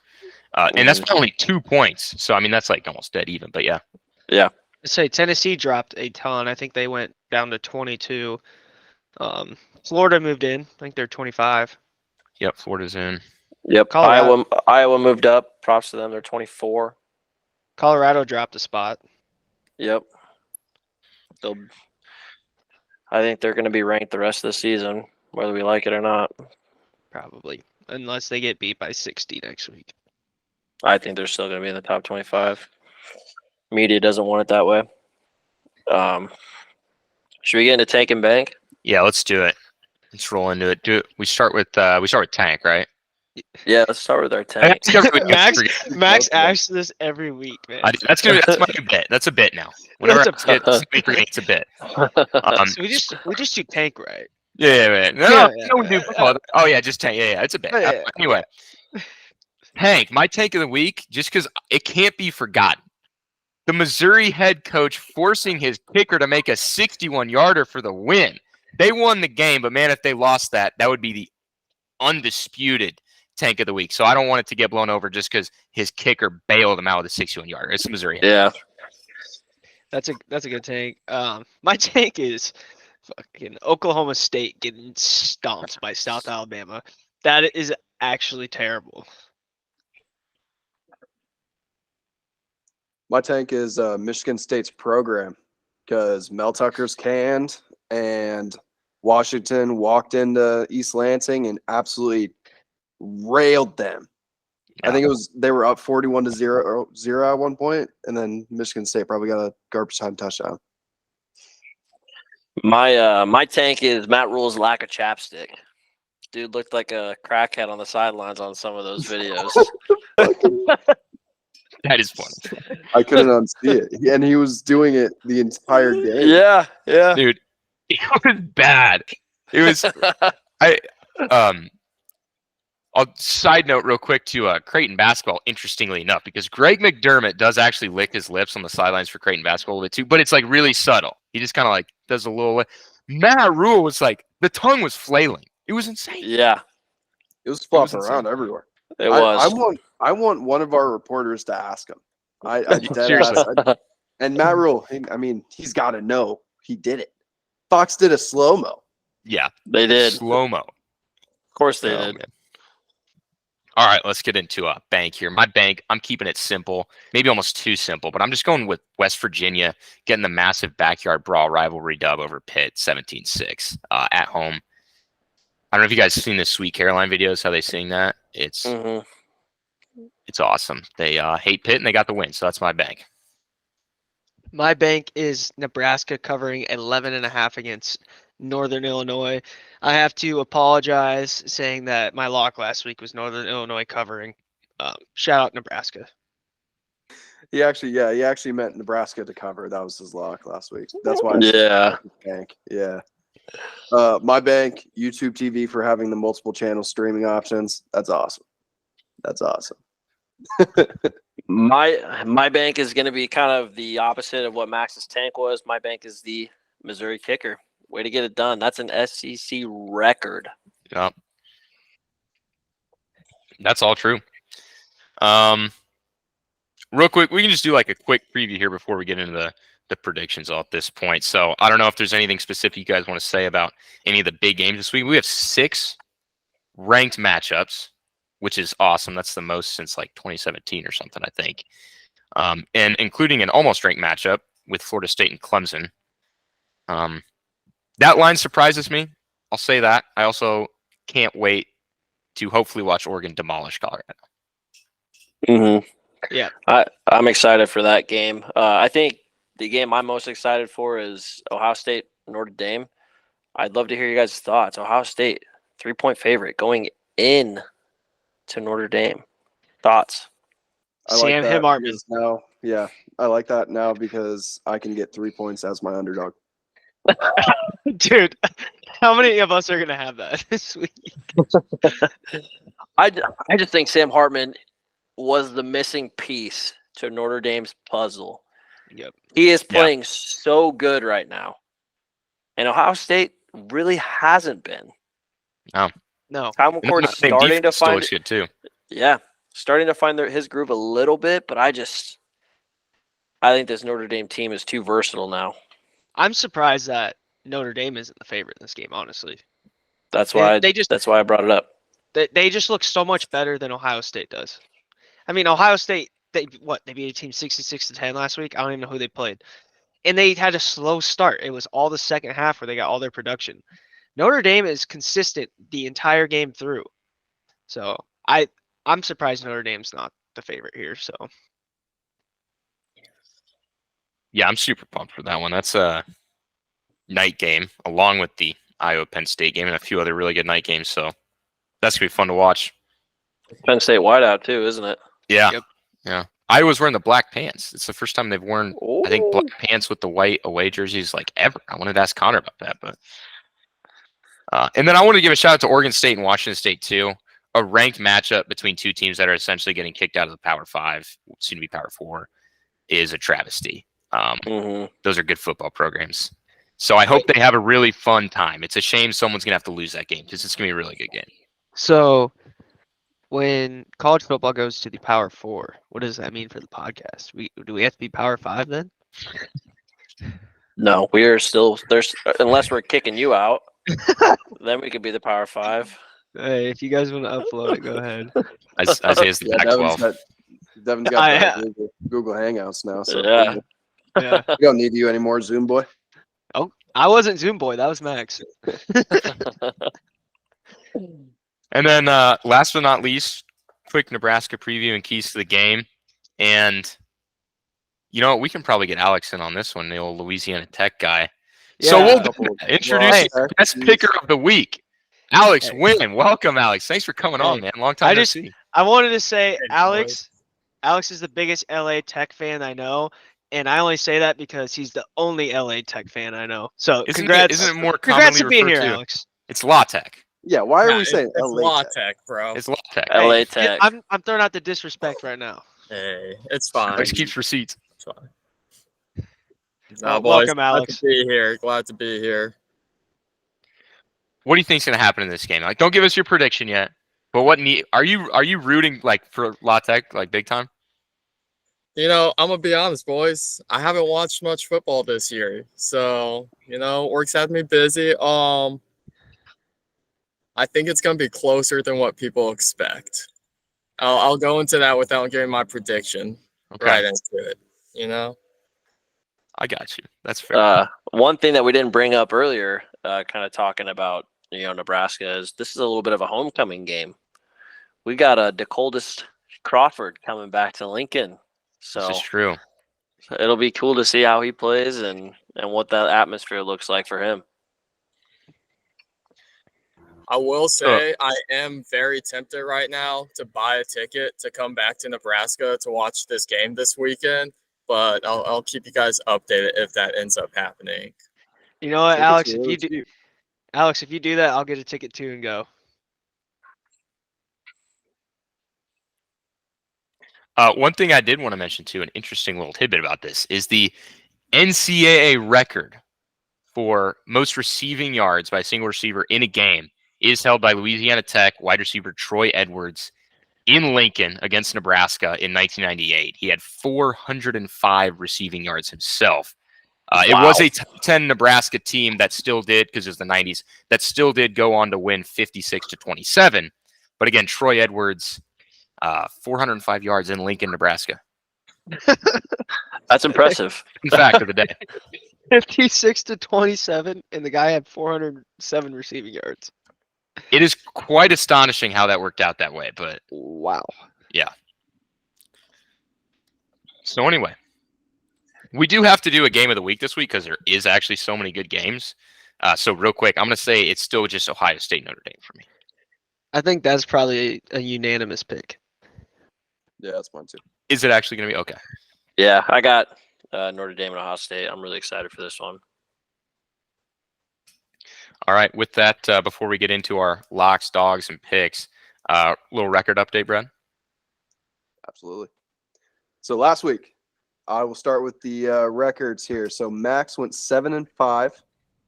And that's only 2 points. So I mean that's like almost dead even, but yeah. Yeah. I'd say Tennessee dropped a ton. I think they went down to 22. Florida moved in. I think they're 25. Yep, Florida's in. Yep. Iowa moved up. Props to them. They're 24. Colorado dropped a spot. Yep. I think they're going to be ranked the rest of the season, whether we like it or not. Probably. Unless they get beat by 60 next week. I think they're still going to be in the top 25. Media doesn't want it that way. Should we get into Tank and Bank? Yeah, let's do it. Let's roll into it. We start with Tank, right? Yeah, let's start with our Tank. Max asks this every week, man. That's my new bit. That's a bit now. Whenever it's a bit. So we just do Tank, right? Yeah. No, we do. Oh yeah, just Tank. Yeah, it's a bit. Anyway, Tank, my Tank of the week, just because it can't be forgotten. The Missouri head coach forcing his kicker to make a 61-yarder for the win. They won the game, but man, if they lost that would be the undisputed Tank of the week. So I don't want it to get blown over just because his kicker bailed him out with a 61-yarder. It's Missouri. Yeah. That's a good tank. My tank is Fucking Oklahoma State getting stomped by South Alabama. That is actually terrible. My tank is Michigan State's program because Mel Tucker's canned and Washington walked into East Lansing and absolutely railed them. I think they were up 41-0 at one point, and then Michigan State probably got a garbage time touchdown. My tank is Matt Rule's lack of chapstick. Dude looked like a crackhead on the sidelines on some of those videos. That is funny. I couldn't unsee it, and he was doing it the entire game. Yeah. Dude, it was bad. It was I'll side note real quick to Creighton basketball, interestingly enough, because Greg McDermott does actually lick his lips on the sidelines for Creighton basketball a little bit too, but it's like really subtle. He just kind of like does a little. Matt Rule was like, the tongue was flailing. It was insane. Yeah. It was flopping around everywhere. It was. I want one of our reporters to ask him. Seriously. And Matt Rule, he's got to know he did it. Fox did a slow-mo. Yeah. They did. Slow-mo. Of course they did. Man. All right, let's get into a bank here. My bank, I'm keeping it simple, maybe almost too simple, but I'm just going with West Virginia getting the massive backyard brawl rivalry dub over Pitt, 17-6 at home. I don't know if you guys have seen the Sweet Caroline videos, how they sing that. It's awesome. They hate Pitt, and they got the win, so that's my bank. My bank is Nebraska covering 11.5 against Northern Illinois. I have to apologize saying that my lock last week was Northern Illinois covering. Shout out Nebraska. He actually meant Nebraska to cover. That was his lock last week. That's why. Bank. Yeah. My bank, YouTube TV for having the multiple channel streaming options. That's awesome. My bank is going to be kind of the opposite of what Max's tank was. My bank is the Missouri kicker. Way to get it done. That's an SEC record. Yep. That's all true. Real quick, we can just do like a quick preview here before we get into the predictions all at this point. So I don't know if there's anything specific you guys want to say about any of the big games this week. We have 6 ranked matchups, which is awesome. That's the most since like 2017 or something, I think. And including an almost ranked matchup with Florida State and Clemson. That line surprises me. I'll say that. I also can't wait to hopefully watch Oregon demolish Colorado. Yeah. I'm excited for that game. I think the game I'm most excited for is Ohio State, Notre Dame. I'd love to hear you guys' thoughts. Ohio State, 3-point favorite going in to Notre Dame. Thoughts? Sam Him-Hartman. Now, yeah, I like that now because I can get 3 points as my underdog. Dude, how many of us are going to have that this week? I just think Sam Hartman was the missing piece to Notre Dame's puzzle. Yep. He is playing so good right now. And Ohio State really hasn't been. No. Kyle McCord's starting to find good too. Yeah, starting to find his groove a little bit, but I think this Notre Dame team is too versatile now. I'm surprised that Notre Dame isn't the favorite in this game, honestly. That's why that's why I brought it up. They just look so much better than Ohio State does. I mean, Ohio State, they beat a team 66-10 last week. I don't even know who they played. And they had a slow start. It was all the second half where they got all their production. Notre Dame is consistent the entire game through. So I'm surprised Notre Dame's not the favorite here. So yeah, I'm super pumped for that one. That's a night game along with the Iowa Penn State game and a few other really good night games. So that's gonna be fun to watch. Penn State whiteout too, isn't it? Yeah. Yep. Yeah. Iowa's wearing the black pants. It's the first time they've worn, I think, black pants with the white away jerseys like ever. I wanted to ask Connor about that, but and then I want to give a shout out to Oregon State and Washington State too. A ranked matchup between two teams that are essentially getting kicked out of the Power 5, soon to be Power 4, is a travesty. Those are good football programs. So I hope they have a really fun time. It's a shame someone's going to have to lose that game because it's going to be a really good game. So when college football goes to the Power 4, what does that mean for the podcast? Do we have to be Power 5 then? No, we are still there's unless we're kicking you out, then we could be the Power 5. Hey, if you guys want to upload it, go ahead. Isaiah's the Yeah, Pac-12. Devin's I- got the Google Hangouts now, so Yeah. Yeah. we don't need you anymore, Zoom boy. Oh, I wasn't Zoom boy. That was Max. And then last but not least, quick Nebraska preview and keys to the game. And you know, we can probably get Alex in on this one, the old Louisiana Tech guy. So we'll introduce Hey. the best picker of the week. Alex Hey. Nguyen. Welcome, Alex. Thanks for coming on, man. Long time no see. I wanted to say Hey, Alex is the biggest LA Tech fan I know, and I only say that because he's the only LA Tech fan I know. So congrats. Isn't it more Congrats commonly to being referred here, to? Alex. It's La Tech. Yeah, why are we it's saying LA Law Tech? Tech, bro. It's La Tech. LA Hey, Tech. I'm throwing out the disrespect right now. Hey, it's fine. Alex keeps receipts. It's fine. Well, boys, welcome, Alex. Glad to be here. Glad to be here. What do you think's gonna happen in this game? Like, don't give us your prediction yet. But are you rooting like for La Tech like big time? You know, I'm gonna be honest, boys. I haven't watched much football this year, so work's had me busy. I think it's gonna be closer than what people expect. I'll go into that without giving my prediction Okay, right into it. You know. I got you. That's fair. One thing that we didn't bring up earlier, kind of talking about Nebraska, is this is a little bit of a homecoming game. We got DeColdest Crawford coming back to Lincoln, so This is true. it'll be cool to see how he plays and what that atmosphere looks like for him. I will say I am very tempted right now to buy a ticket to come back to Nebraska to watch this game this weekend, but I'll keep you guys updated if that ends up happening. You know what, Tickets Alex? are If really you do, cheap. Alex, if you do that, I'll get a ticket too and go. One thing I did want to mention too, an interesting little tidbit about this, is the NCAA record for most receiving yards by a single receiver in a game is held by Louisiana Tech wide receiver Troy Edwards in Lincoln against Nebraska in 1998. He had 405 receiving yards himself. It was a 10 Nebraska team that still did, because it was the 90s, that still did go on to win 56-27. But again, Troy Edwards, 405 yards in Lincoln, Nebraska. That's impressive. Fact of the day. 56-27, and the guy had 407 receiving yards. It is quite astonishing how that worked out that way, but Wow. yeah. So anyway, we do have to do a game of the week this week because there is actually so many good games. So real quick, I'm going to say it's still just Ohio State, Notre Dame for me. I think that's probably a unanimous pick. Yeah, that's mine too. Is it actually going to be? Okay. Yeah, I got Notre Dame and Ohio State. I'm really excited for this one. All right. With that, before we get into our locks, dogs, and picks, little record update, Brad. Absolutely. So last week, I will start with the records here. So Max went 7-5,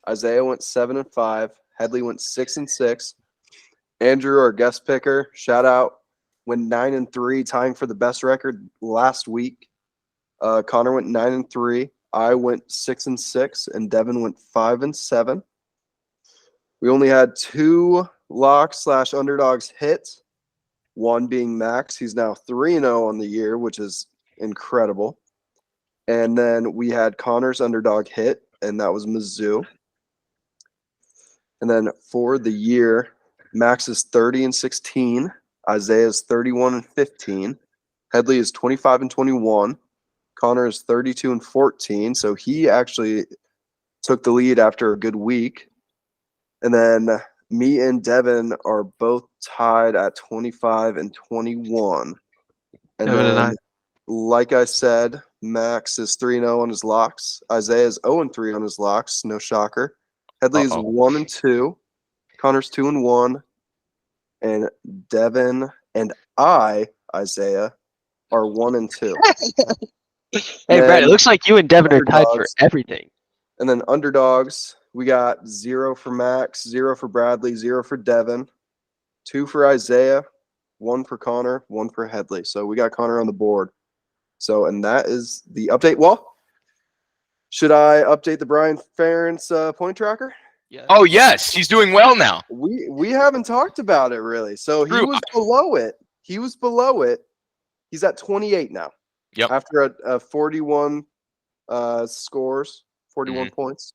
Isaiah went 7-5, Headley went 6-6, Andrew, our guest picker, shout out, went 9-3, tying for the best record last week. Connor went 9-3, I went 6-6, and Devin went 5-7. We only had 2 locks / underdogs hit. One being Max. He's now 3-0 on the year, which is incredible. And then we had Connor's underdog hit, and that was Mizzou. And then for the year, Max is 30-16. Isaiah's 31-15. Headley is 25-21. Connor is 32-14. So he actually took the lead after a good week. And then me and Devin are both tied at 25-21. And Devin and I. like I said, Max is 3-0 on his locks. Isaiah is 0-3 on his locks. No shocker. Headley is 1-2. Connor's 2-1. And Devin and Isaiah, are 1-2. Hey, Brad, it looks like you and Devin are tied for underdogs. everything. And then underdogs, we got 0 for Max, 0 for Bradley, 0 for Devin, 2 for Isaiah, 1 for Connor, 1 for Headley. So we got Connor on the board. So, and that is the update. Well, Should I update the Brian Ferentz point tracker? Yeah. Oh yes, he's doing well now. We haven't talked about it really. So he True. was below it. He's at 28 now. Yep. After a 41 scores, 41 points.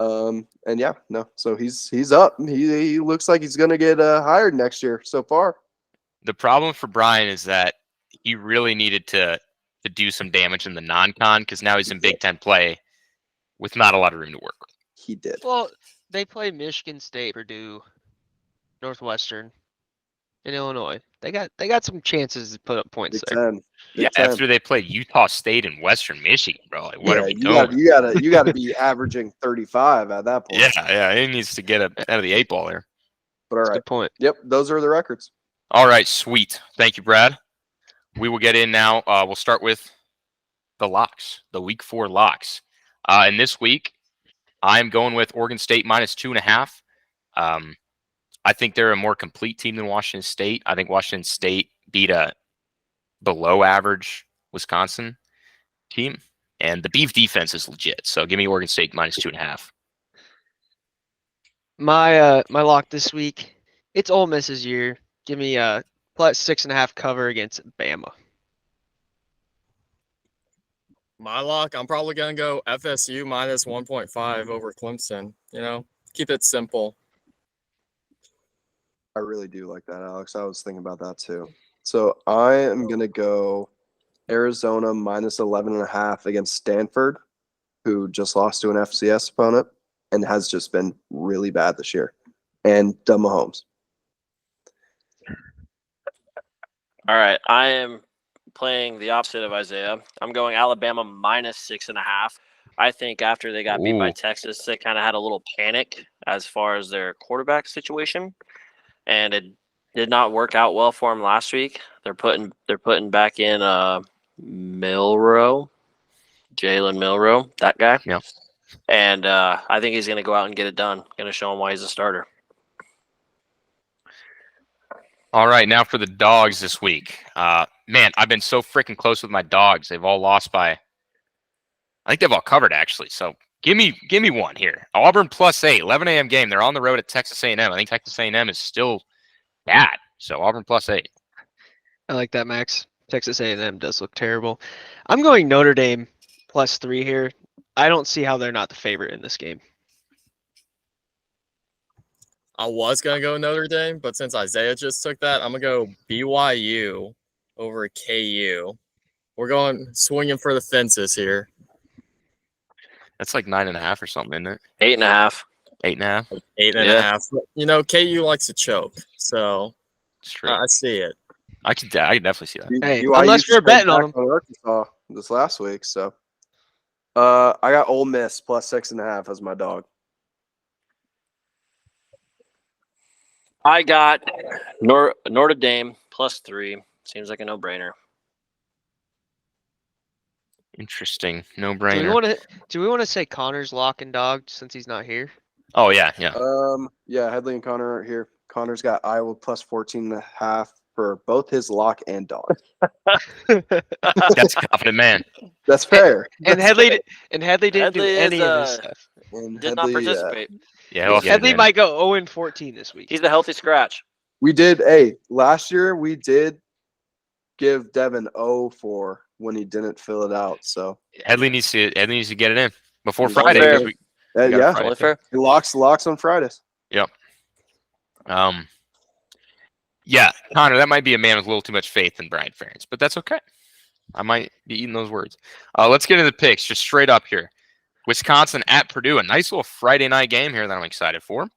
And yeah, no. So he's up. He looks like he's gonna get hired next year so far. The problem for Brian is that he really needed to do some damage in the non-con because now he's in Big Ten play with not a lot of room to work with. He did. Well, they play Michigan State, Purdue, Northwestern, and Illinois. They got some chances to put up points Big there. 10. Yeah, Big 10. after they play Utah State and Western Michigan, bro. Like, what are we you doing? You gotta be averaging 35 at that point. Yeah, he needs to get out of the 8-ball there. But all That's a right. good point. Yep, those are the records. All right, sweet. Thank you, Brad. We will get in now. We'll start with the locks, the Week 4 locks. And this week, I'm going with Oregon State minus 2.5. I think they're a more complete team than Washington State. I think Washington State beat a below average Wisconsin team, and the Beef defense is legit. So give me Oregon State minus 2.5. My lock this week, it's Ole Miss's year. Give me plus 6.5 cover against Bama. My lock, I'm probably going to go FSU minus 1.5 over Clemson. Keep it simple. I really do like that, Alex. I was thinking about that too. So I am gonna go Arizona minus 11.5 against Stanford, who just lost to an FCS opponent and has just been really bad this year, and Mahomes. All right, I am playing the opposite of Isaiah. I'm going Alabama minus 6.5. I think after they got beat by Texas, they kind of had a little panic as far as their quarterback situation, and it did not work out well for them last week. They're putting back in Jalen Milroe, that guy. Yeah. And I think he's going to go out and get it done. Going to show him why he's a starter. All right, now for the dogs this week. Man, I've been so freaking close with my dogs. They've all lost by. I think they've all covered actually. So give me one here. Auburn +8, 11 a.m. game. They're on the road at Texas A&M. I think Texas A&M is still bad. So Auburn +8. I like that, Max. Texas A&M does look terrible. I'm going Notre Dame +3 here. I don't see how they're not the favorite in this game. I was going to go Notre Dame, but since Isaiah just took that, I'm going to go BYU over KU. We're going swinging for the fences here. That's like 9.5 or something, isn't it? 8.5. 8.5. 8.5. KU likes to choke, so It's true. I see it. I could definitely see that. Hey, BYU unless you're betting on them. Arkansas this last week, so I got Ole Miss +6.5 as my dog. I got Notre Dame +3. Seems like a no-brainer. Interesting. No Do we brainer. want to say Connor's lock and dog since he's not here? Oh yeah. Yeah, Headley and Connor are here. Connor's got Iowa +14.5 for both his lock and dog. That's a confident man. That's fair. And Headley didn't do Headley any is, of this stuff. And Did not Headley, participate. Yeah. He'll get it Headley in. might go 0-14 this week. He's a healthy scratch. we did. Last year we did give Devin 0 for when he didn't fill it out. So Headley needs to get it in before It's only Friday. fair. 'Cause we got a yeah, Friday Only thing. fair. he locks on Fridays. Yeah, Connor, that might be a man with a little too much faith in Brian Ferentz, but that's okay. I might be eating those words. Let's get into the picks, just straight up here. Wisconsin at Purdue, a nice little Friday night game here that I'm excited for.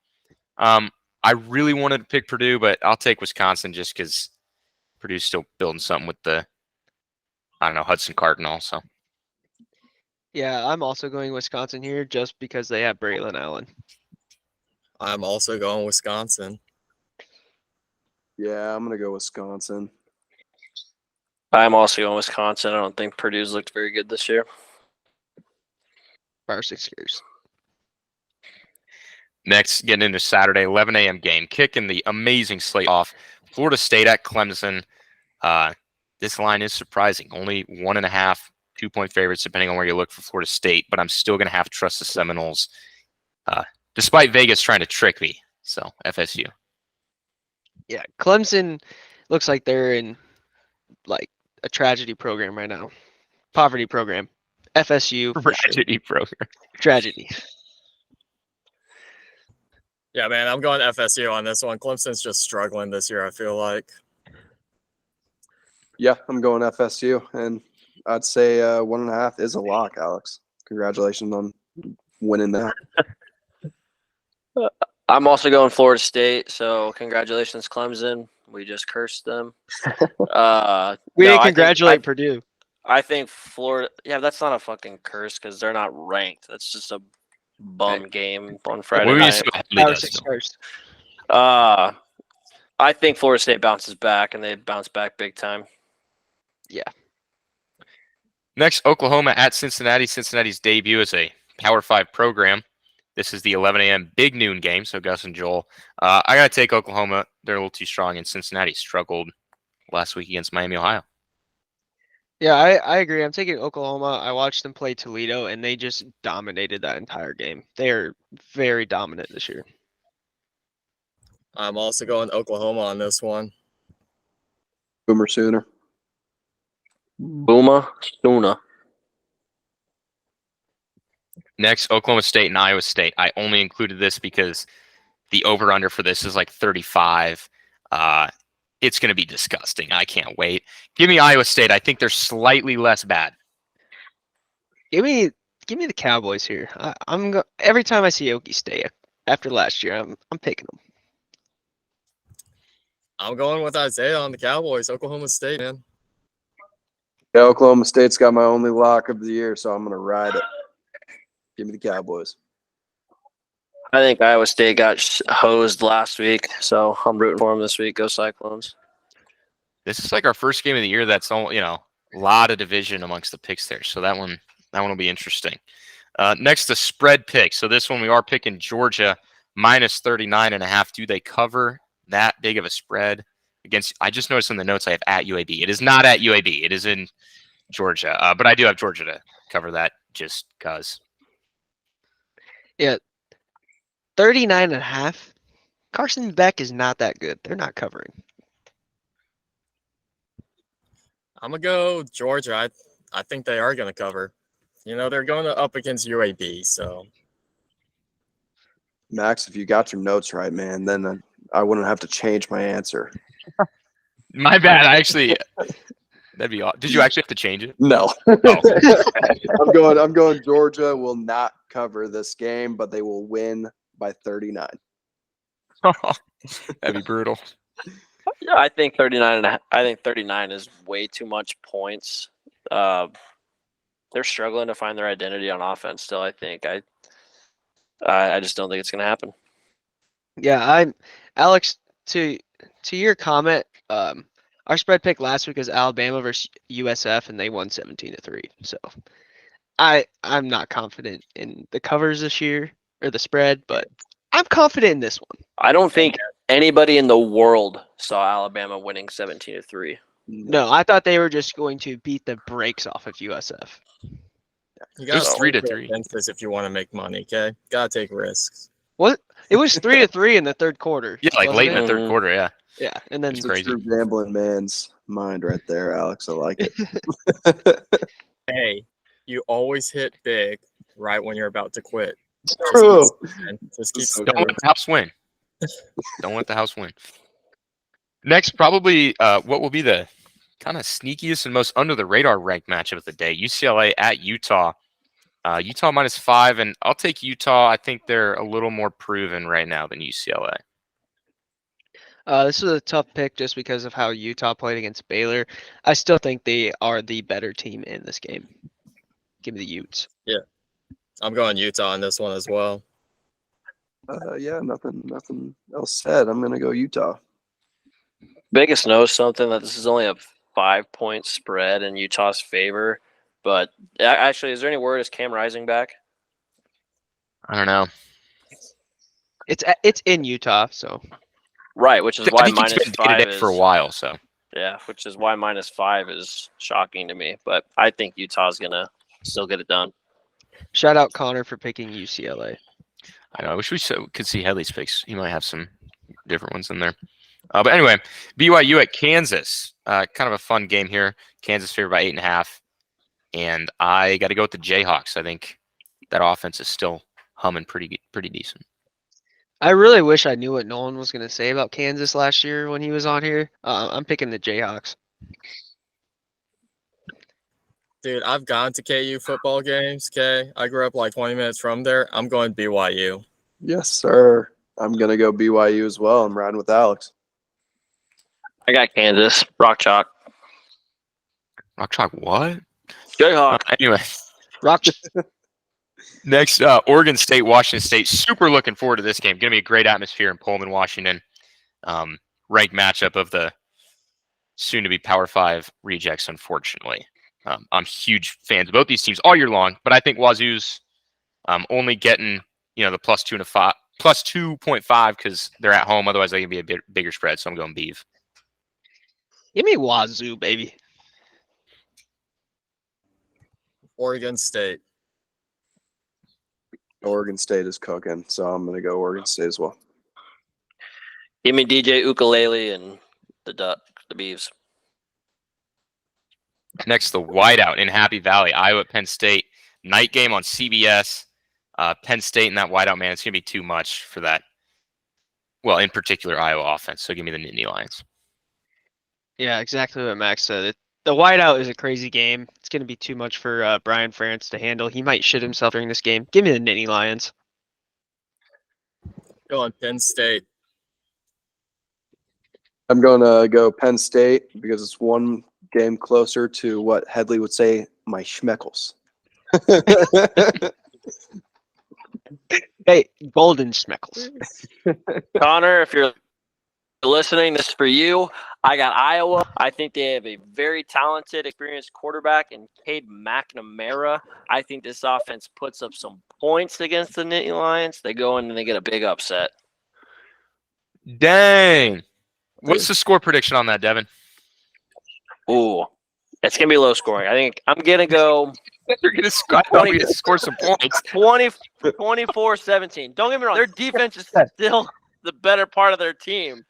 I really wanted to pick Purdue, but I'll take Wisconsin just because Purdue's still building something with the, Hudson Card and all. So Yeah, I'm also going Wisconsin here just because they have Braylon Allen. I'm also going Wisconsin. Yeah, I'm gonna go Wisconsin. I'm also going Wisconsin. I don't think Purdue's looked very good this year. 5 or 6 years. next, getting into Saturday, 11 a.m. game, kicking the amazing slate off. Florida State at Clemson. This line is surprising. Only 1.5 2-point favorites, depending on where you look for Florida State, but I'm still going to have to trust the Seminoles, despite Vegas trying to trick me. So, FSU. Yeah, Clemson looks like they're in like a tragedy program right now. Poverty program. FSU for sure. Tragedy program. Tragedy. Yeah, man, I'm going FSU on this one. Clemson's just struggling this year, I feel like. Yeah, I'm going FSU, and I'd say 1.5 is a lock, Alex. Congratulations on winning that. I'm also going Florida State, so congratulations, Clemson. We just cursed them. We no, didn't congratulate Purdue. I think Florida. Yeah, that's not a fucking curse because they're not ranked. That's just a bum game on Friday What were you night. saying? Headley Power does, 6 though? first. I think Florida State bounces back, and they bounce back big time. Yeah. Next, Oklahoma at Cincinnati. Cincinnati's debut as a Power 5 program. This is the 11 a.m. big noon game, so Gus and Joel. I got to take Oklahoma. They're a little too strong, and Cincinnati struggled last week against Miami, Ohio. Yeah, I agree. I'm taking Oklahoma. I watched them play Toledo, and they just dominated that entire game. They are very dominant this year. I'm also going Oklahoma on this one. Boomer Sooner. Boomer Sooner. Next, Oklahoma State and Iowa State. I only included this because the over-under for this is like 35. It's going to be disgusting. I can't wait. Give me Iowa State. I think they're slightly less bad. Give me the Cowboys here. Every time I see Okie State after last year, I'm picking them. I'm going with Isaiah on the Cowboys. Oklahoma State, man. Yeah, Oklahoma State's got my only lock of the year, so I'm going to ride it. Give me the Cowboys. I think Iowa State got hosed last week, so I'm rooting for them this week. Go Cyclones. This is like our first game of the year. That's all, a lot of division amongst the picks there. So that one will be interesting. Next, the spread pick. So this one we are picking Georgia minus 39.5. Do they cover that big of a spread against? I just noticed in the notes I have at UAB. It is not at UAB. It is in Georgia. But I do have Georgia to cover that just because. Yeah, 39.5. Carson Beck is not that good. They're not covering. I'm going to go Georgia. I think they are going to cover. They're going up against UAB, so. Max, if you got your notes right, man, then I wouldn't have to change my answer. My bad. That'd be odd. Did you actually have to change it? No. Oh. I'm going Georgia will not cover this game, but they will win by 39. That'd be brutal. Yeah, I think 39. I think 39 is way too much points. They're struggling to find their identity on offense still. I think I just don't think it's going to happen. Yeah, Alex. To your comment, our spread pick last week was Alabama versus USF, and they won 17-3. So I'm not confident in the covers this year or the spread, but I'm confident in this one. I don't think anybody in the world saw Alabama winning 17-3. No, I thought they were just going to beat the brakes off of USF. You It was got 3-3 against this if you want to make money, okay? Got to take risks. What? It was 3-3 in the third quarter. Yeah, like late in wasn't the it? third quarter, yeah. Yeah, and then It's It's a crazy. true gambling man's mind right there, Alex. I like it. Hey, you always hit big right when you're about to quit. True. Just keep So Don't let the house win. Don't let the house win. Next, probably what will be the kind of sneakiest and most under the radar ranked matchup of the day. UCLA at Utah. Utah -5, and I'll take Utah. I think they're a little more proven right now than UCLA. This is a tough pick just because of how Utah played against Baylor. I still think they are the better team in this game. Give me the Utes. I'm going Utah on this one as well. Yeah, nothing else said. I'm gonna go Utah. Vegas knows something that this is only a 5-point spread in Utah's favor. But actually, is there any word? Is Cam Rising back? I don't know. It's in Utah, so Right, which is I why think he's been -5 day-to-day is for a while, so. Yeah, which is why -5 is shocking to me. But I think Utah's gonna still get it done. Shout out Connor for picking UCLA. I know. I wish we could see Headley's picks. He might have some different ones in there. But anyway, BYU at Kansas. Kind of a fun game here. Kansas favored by 8.5. And I got to go with the Jayhawks. I think that offense is still humming pretty decent. I really wish I knew what Nolan was going to say about Kansas last year when he was on here. I'm picking the Jayhawks. Dude, I've gone to KU football games, okay? I grew up like 20 minutes from there. I'm going BYU. Yes, sir. I'm going to go BYU as well. I'm riding with Alex. I got Kansas. Rock chalk. Rock Chalk, what? Jayhawk. Anyway, Rock. next, Oregon State, Washington State. Super looking forward to this game. Going to be a great atmosphere in Pullman, Washington. Ranked matchup of the soon-to-be Power 5 rejects, unfortunately. I'm huge fans of both these teams all year long, but I think Wazoo's only getting the +2.5 because they're at home. Otherwise, they can be a bit bigger spread. So I'm going Beeve. Give me Wazoo, baby. Oregon State. Oregon State is cooking, so I'm going to go Oregon State as well. Give me DJ Ukulele and the Beavs. Next, the whiteout in Happy Valley, Iowa at Penn State. Night game on CBS. Penn State and that whiteout, man, it's going to be too much for that. Well, in particular, Iowa offense. So give me the Nittany Lions. Yeah, exactly what Max said. The whiteout is a crazy game. It's going to be too much for Brian Ferentz to handle. He might shit himself during this game. Give me the Nittany Lions. Going Penn State. I'm going to go Penn State because it's one game closer to what Headley would say, my schmeckles. Hey, Golden Schmeckles. Connor, if you're listening, this is for you. I got Iowa. I think they have a very talented, experienced quarterback in Cade McNamara. I think this offense puts up some points against the Nittany Lions. They go in and they get a big upset. Dang. What's the score prediction on that, Devin? Ooh, it's going to be low scoring. I think I'm going to go They're going to score some points. 24-17. Don't get me wrong. Their defense is still the better part of their team.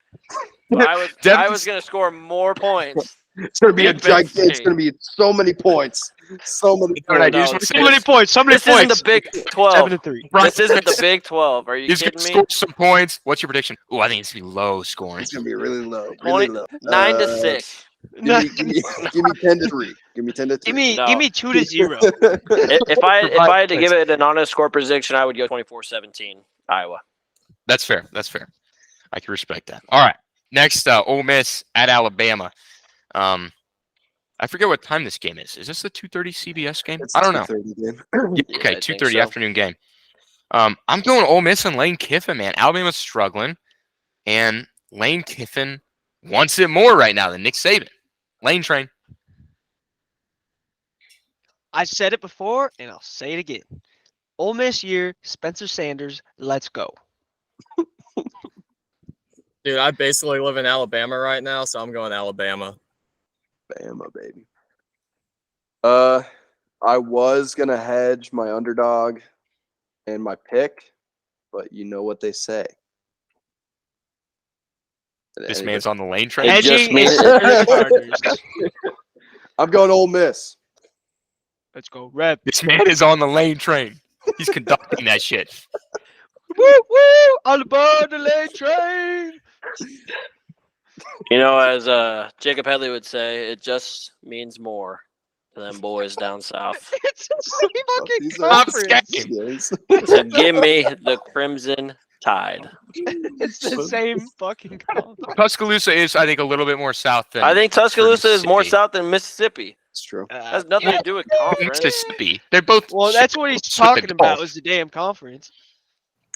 But I was going to score more points. It's going to be Yeah, a giant. Penn It's going to be so many points. So many What I do points. is want to say So many this. points. So many This isn't points. the Big 12. 7-3. This isn't the Big 12. Are you He's going kidding to me? score some points. What's your prediction? Oh, I think it's going to be low scoring. It's going to be really low. Really 20 low. 9-6. Give me 10-3. Give me 10-3. Give me No. 2-0. If I had to give it an honest score prediction, I would go 24-17 Iowa. That's fair. That's fair. I can respect that. All right. Next, Ole Miss at Alabama. I forget what time this game is. Is this the 2:30 CBS game? It's I don't know. 2:30 game. Yeah, okay, I think 2:30 so. afternoon game. I'm going Ole Miss and Lane Kiffin, man. Alabama's struggling, and Lane Kiffin wants it more right now than Nick Saban. Lane train. I said it before, and I'll say it again. Ole Miss year, Spencer Sanders, let's go. Dude, I basically live in Alabama right now, so I'm going Alabama. Bama, baby. I was going to hedge my underdog and my pick, but you know what they say. This man's on the Lane train. Hey, just Edging made is it. Chargers. I'm going Ole Miss. Let's go, Red. This man is on the Lane train. He's conducting that shit. Woo woo! On board the lane train. You know, as Jacob Headley would say, it just means more to them boys down south. It's the same fucking These are- conference. Yes. So give me the Crimson Tide. It's the same fucking conference. Tuscaloosa is, I think, a little bit more south than I think Tuscaloosa is more Mississippi. south than Mississippi. It's true. It has nothing to do with conference. Mississippi. They're both. Well, that's what he's close with the talking about. Gulf. Was the damn conference.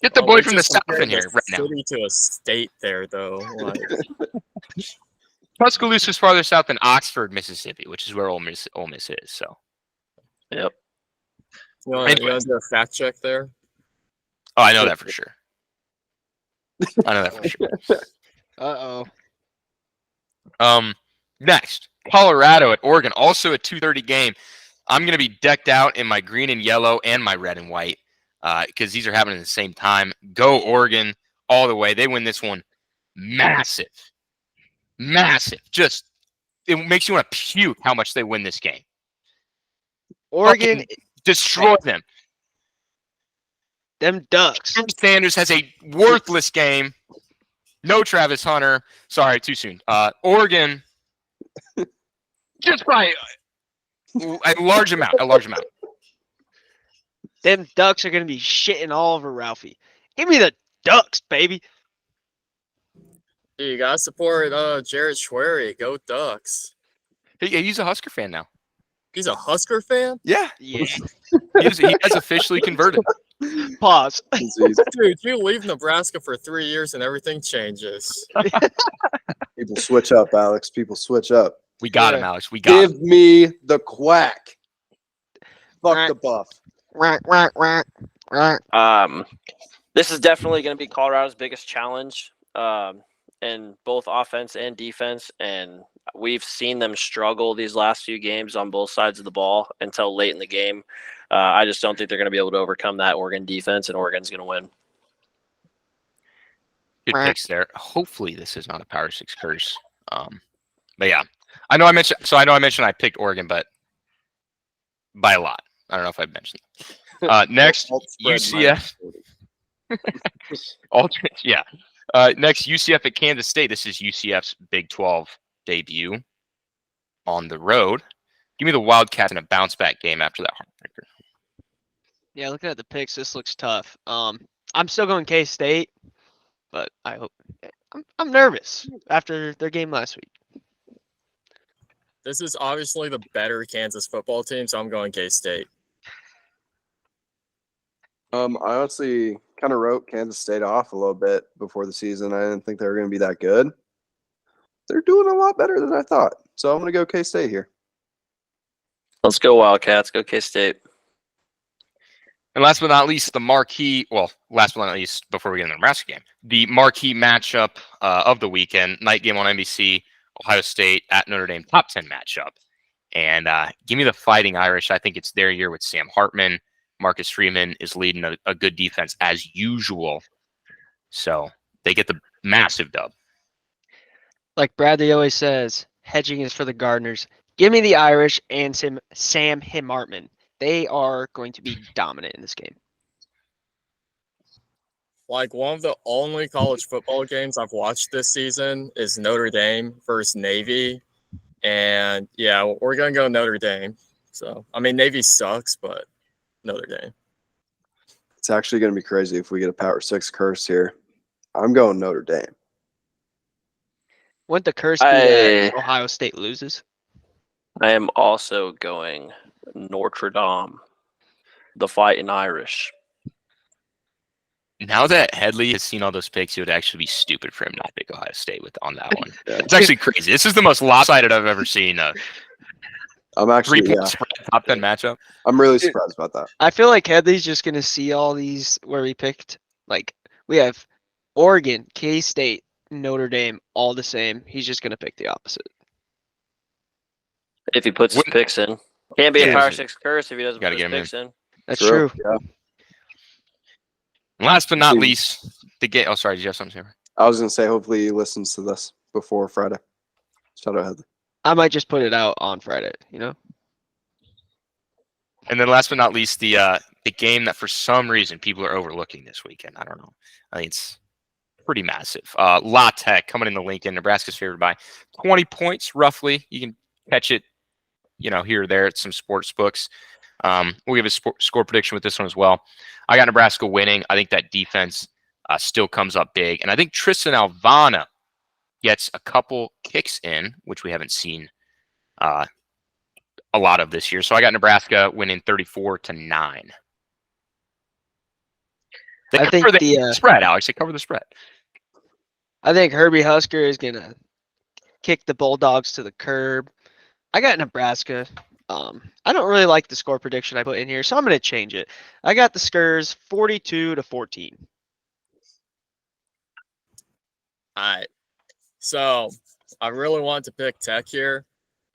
Get the Oh, boy we're from the just south comparing in here a right now. City to a state there, though. Like, Tuscaloosa is farther south than Oxford, Mississippi, which is where Ole Miss is. So, Yep. you want to do a fact check there? oh, I know that for sure. I know that for sure. Uh-oh. Next, Colorado at Oregon, also a 2:30 game. I'm going to be decked out in my green and yellow and my red and white because these are happening at the same time. Go Oregon all the way. They win this one massive. Massive. Just, it makes you want to puke how much they win this game. Oregon, Fucking destroy them. them Ducks. Aaron Sanders has a worthless game. No Travis Hunter. Sorry, too soon. Oregon, just by a large amount. A large amount. Them Ducks are going to be shitting all over Ralphie. Give me the Ducks, baby. You gotta support Jared Schwery. Go Ducks. He's a Husker fan now. He's a Husker fan? Yeah. Yeah. He has officially converted. Pause. Dude, you leave Nebraska for 3 years and everything changes. People switch up, Alex. People switch up. We got him, Alex. We got him. Give me the quack. Fuck the buff. This is definitely going to be Colorado's biggest challenge in both offense and defense, and we've seen them struggle these last few games on both sides of the ball until late in the game. I just don't think they're going to be able to overcome that Oregon defense, and Oregon's going to win. Good picks there. Hopefully, this is not a Power 6 curse. But yeah, I know I mentioned I picked Oregon, but by a lot. I don't know if I mentioned. Next, UCF. Yeah. Next, UCF at Kansas State. This is UCF's Big 12 debut on the road. Give me the Wildcats in a bounce back game after that heartbreaker. Yeah, looking at the picks, this looks tough. I'm still going K-State, but I hope I'm nervous after their game last week. This is obviously the better Kansas football team, so I'm going K-State. I honestly kind of wrote Kansas State off a little bit before the season. I didn't think they were going to be that good. They're doing a lot better than I thought. So I'm going to go K-State here. Let's go Wildcats. Go K-State. And last but not least, last but not least, before we get into the Nebraska game, the marquee matchup of the weekend, night game on NBC, Ohio State at Notre Dame, top 10 matchup. And give me the Fighting Irish. I think it's their year with Sam Hartman. Marcus Freeman is leading a good defense as usual. So they get the massive dub. Like Bradley always says, hedging is for the gardeners. Give me the Irish and Sam Hartman. They are going to be dominant in this game. Like, one of the only college football games I've watched this season is Notre Dame versus Navy. And, yeah, we're going to go Notre Dame. So, I mean, Navy sucks, but Notre Dame. It's actually going to be crazy if we get a Power 6 curse here. I'm going Notre Dame. Wouldn't the curse be that Ohio State loses? I am also going Notre Dame, the Fighting Irish. Now that Headley has seen all those picks, it would actually be stupid for him not to pick Ohio State on that one. Yeah. It's actually crazy. This is the most lopsided I've ever seen. I'm actually 3-point spread, top 10 matchup. I'm really surprised about that. I feel like Headley's just going to see all these where we picked. Like, we have Oregon, K-State, Notre Dame, all the same. He's just going to pick the opposite. If he puts his picks in. Can't be a Power 6 curse if he doesn't put his picks in. That's true. Yeah. And last but not least, the game. Oh, sorry. Did you have something to say? I was going to say, hopefully he listens to this before Friday. Shout out Headley. I might just put it out on Friday, you know? And then last but not least, the game that for some reason people are overlooking this weekend. I don't know. I think it's pretty massive. La Tech coming into Lincoln. Nebraska's favored by 20 points, roughly. You can catch it, here or there at some sports books. We'll give a score prediction with this one as well. I got Nebraska winning. I think that defense still comes up big. And I think Tristan Alvana gets a couple kicks in, which we haven't seen a lot of this year. So I got Nebraska winning 34-9. I think the spread, Alex. They cover the spread. I think Herbie Husker is going to kick the Bulldogs to the curb. I got Nebraska. I don't really like the score prediction I put in here, so I'm going to change it. I got the Skurs 42-14. All right. So I really wanted to pick Tech here,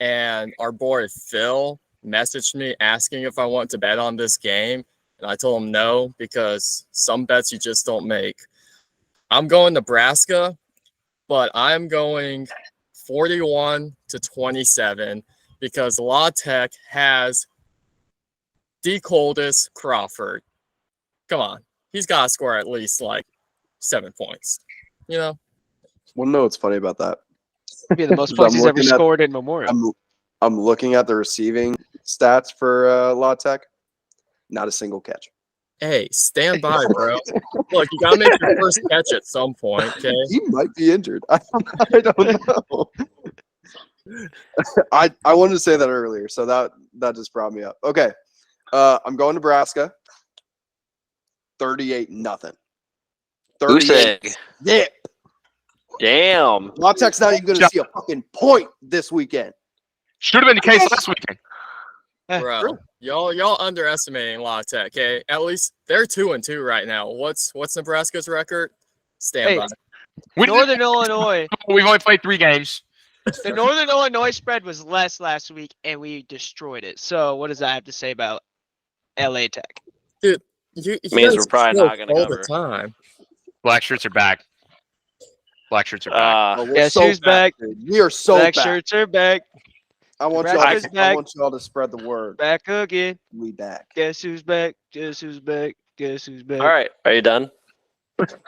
and our boy Phil messaged me asking if I want to bet on this game, and I told him no because some bets you just don't make. I'm going Nebraska, but I'm going 41-27 because La Tech has the coldest Crawford. Come on, he's got to score at least like 7 points. You know. Well, no, what's funny about that? Be the most I'm points he's ever looking at- scored in Memorial. I'm looking at the receiving stats for La Tech. Not a single catch. Hey, stand by, bro. Look, you gotta make your first catch at some point, okay? He might be injured. I don't know. I wanted to say that earlier, so that just brought me up. Okay, I'm going Nebraska. 38-0. Goose egg. Yeah. Damn. La Tech's not even going to see a fucking point this weekend. Should have been the case last weekend. Bro, y'all underestimating La Tech, okay? At least they're 2-2 right now. What's Nebraska's record? Stand Hey, by. Northern Illinois. We've only played 3 games. The Northern Illinois spread was less last week, and we destroyed it. So what does that have to say about LA Tech? Dude, you Means guys we're probably choke not gonna all cover. the time. Black shirts are back. Black shirts are back. Oh, we're Guess so who's back? dude. We are so Black back. shirts are back. I want Nebraska's back. y'all to spread the word. Back again. We back. Guess who's back? Guess who's back? Guess who's back? All right, are you done?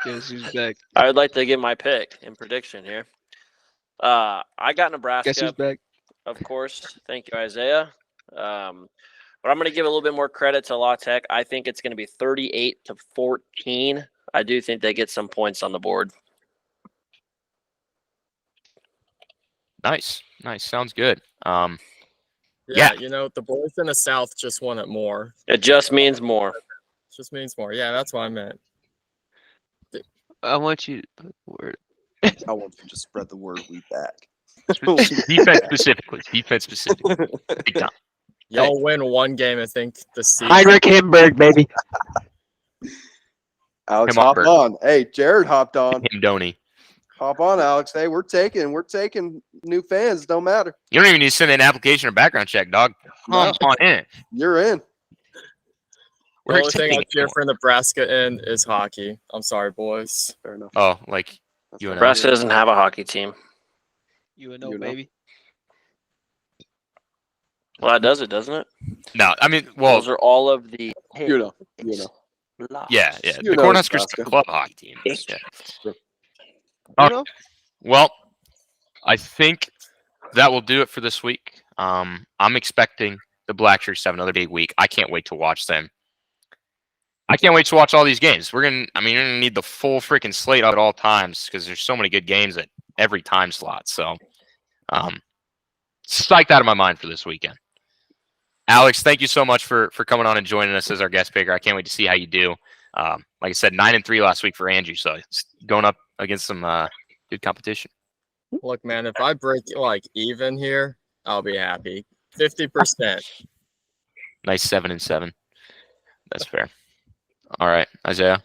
Guess who's back? I would like to give my pick and prediction here. I got Guess who's Nebraska, back? of course. Thank you, Isaiah. But I'm going to give a little bit more credit to La Tech. I think it's going to be 38-14. I do think they get some points on the board. Nice. Sounds good. Yeah, you know, the boys in the South just want it more. It just means more. It just means more. Yeah, that's what I meant. I want you to put the word. I want you to spread the word. We back. Defense specifically. Big time. Y'all win one game, I think, the season. Heinrich Himberg, baby. Alex, Come on, hop Bert. on. Hey, Jared hopped on. Him Donny. Hop on, Alex. Hey, we're taking new fans. Don't matter. You don't even need to send an application or background check, dog. Come on in. You're in. The only thing I cheer for Nebraska in is hockey. I'm sorry, boys. Fair enough. Oh, like That's you fine. and Nebraska doesn't have a hockey team. You know, You know. baby. Well, that does it, doesn't it? No, I mean, well, Those are all of the. You know. yeah. You The know Cornhuskers Nebraska. club hockey team. Yeah. You Oh. know? Well, I think that will do it for this week. I'm expecting the Black Shirts to have another big week. I can't wait to watch them. I can't wait to watch all these games. You're gonna need the full freaking slate at all times because there's so many good games at every time slot. So, psyched out of my mind for this weekend. Alex, thank you so much for coming on and joining us as our guest picker. I can't wait to see how you do. Like I said, 9-3 last week for Andrew, so it's going up against some good competition. Look, man, if I break like even here, I'll be happy. 50%. Nice 7-7. That's fair. All right, Isaiah.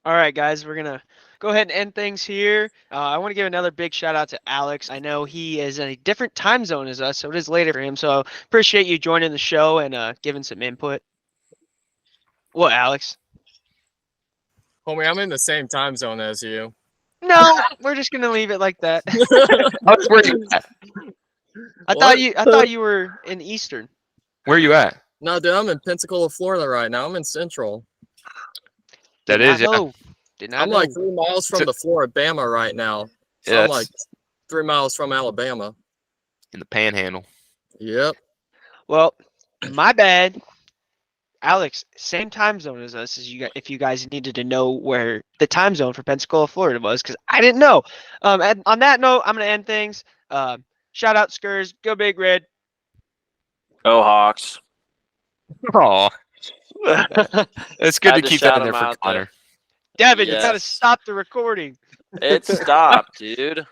All right, guys, we're going to go ahead and end things here. I want to give another big shout out to Alex. I know he is in a different time zone as us, so it is later for him. So appreciate you joining the show and giving some input. What, Alex? Homie, I'm in the same time zone as you. No, we're just going to leave it like that. Where you at? I thought you were in Eastern. Where you at? No, dude, I'm in Pensacola, Florida right now. I'm in Central. That Did is, not yeah. know. Did not I'm know. like 3 miles from the Floribama right now. So Yeah, I'm like 3 miles from Alabama. in the Panhandle. Yep. Well, my bad. Alex, same time zone as us. If you guys needed to know where the time zone for Pensacola, Florida was, because I didn't know. And on that note, I'm gonna end things. Shout out Skurs, go Big Red. Go Hawks. Oh, it's good Had to to keep shout that in there him for out Connor. Devin, you gotta Yes. stop the recording. It stopped, dude.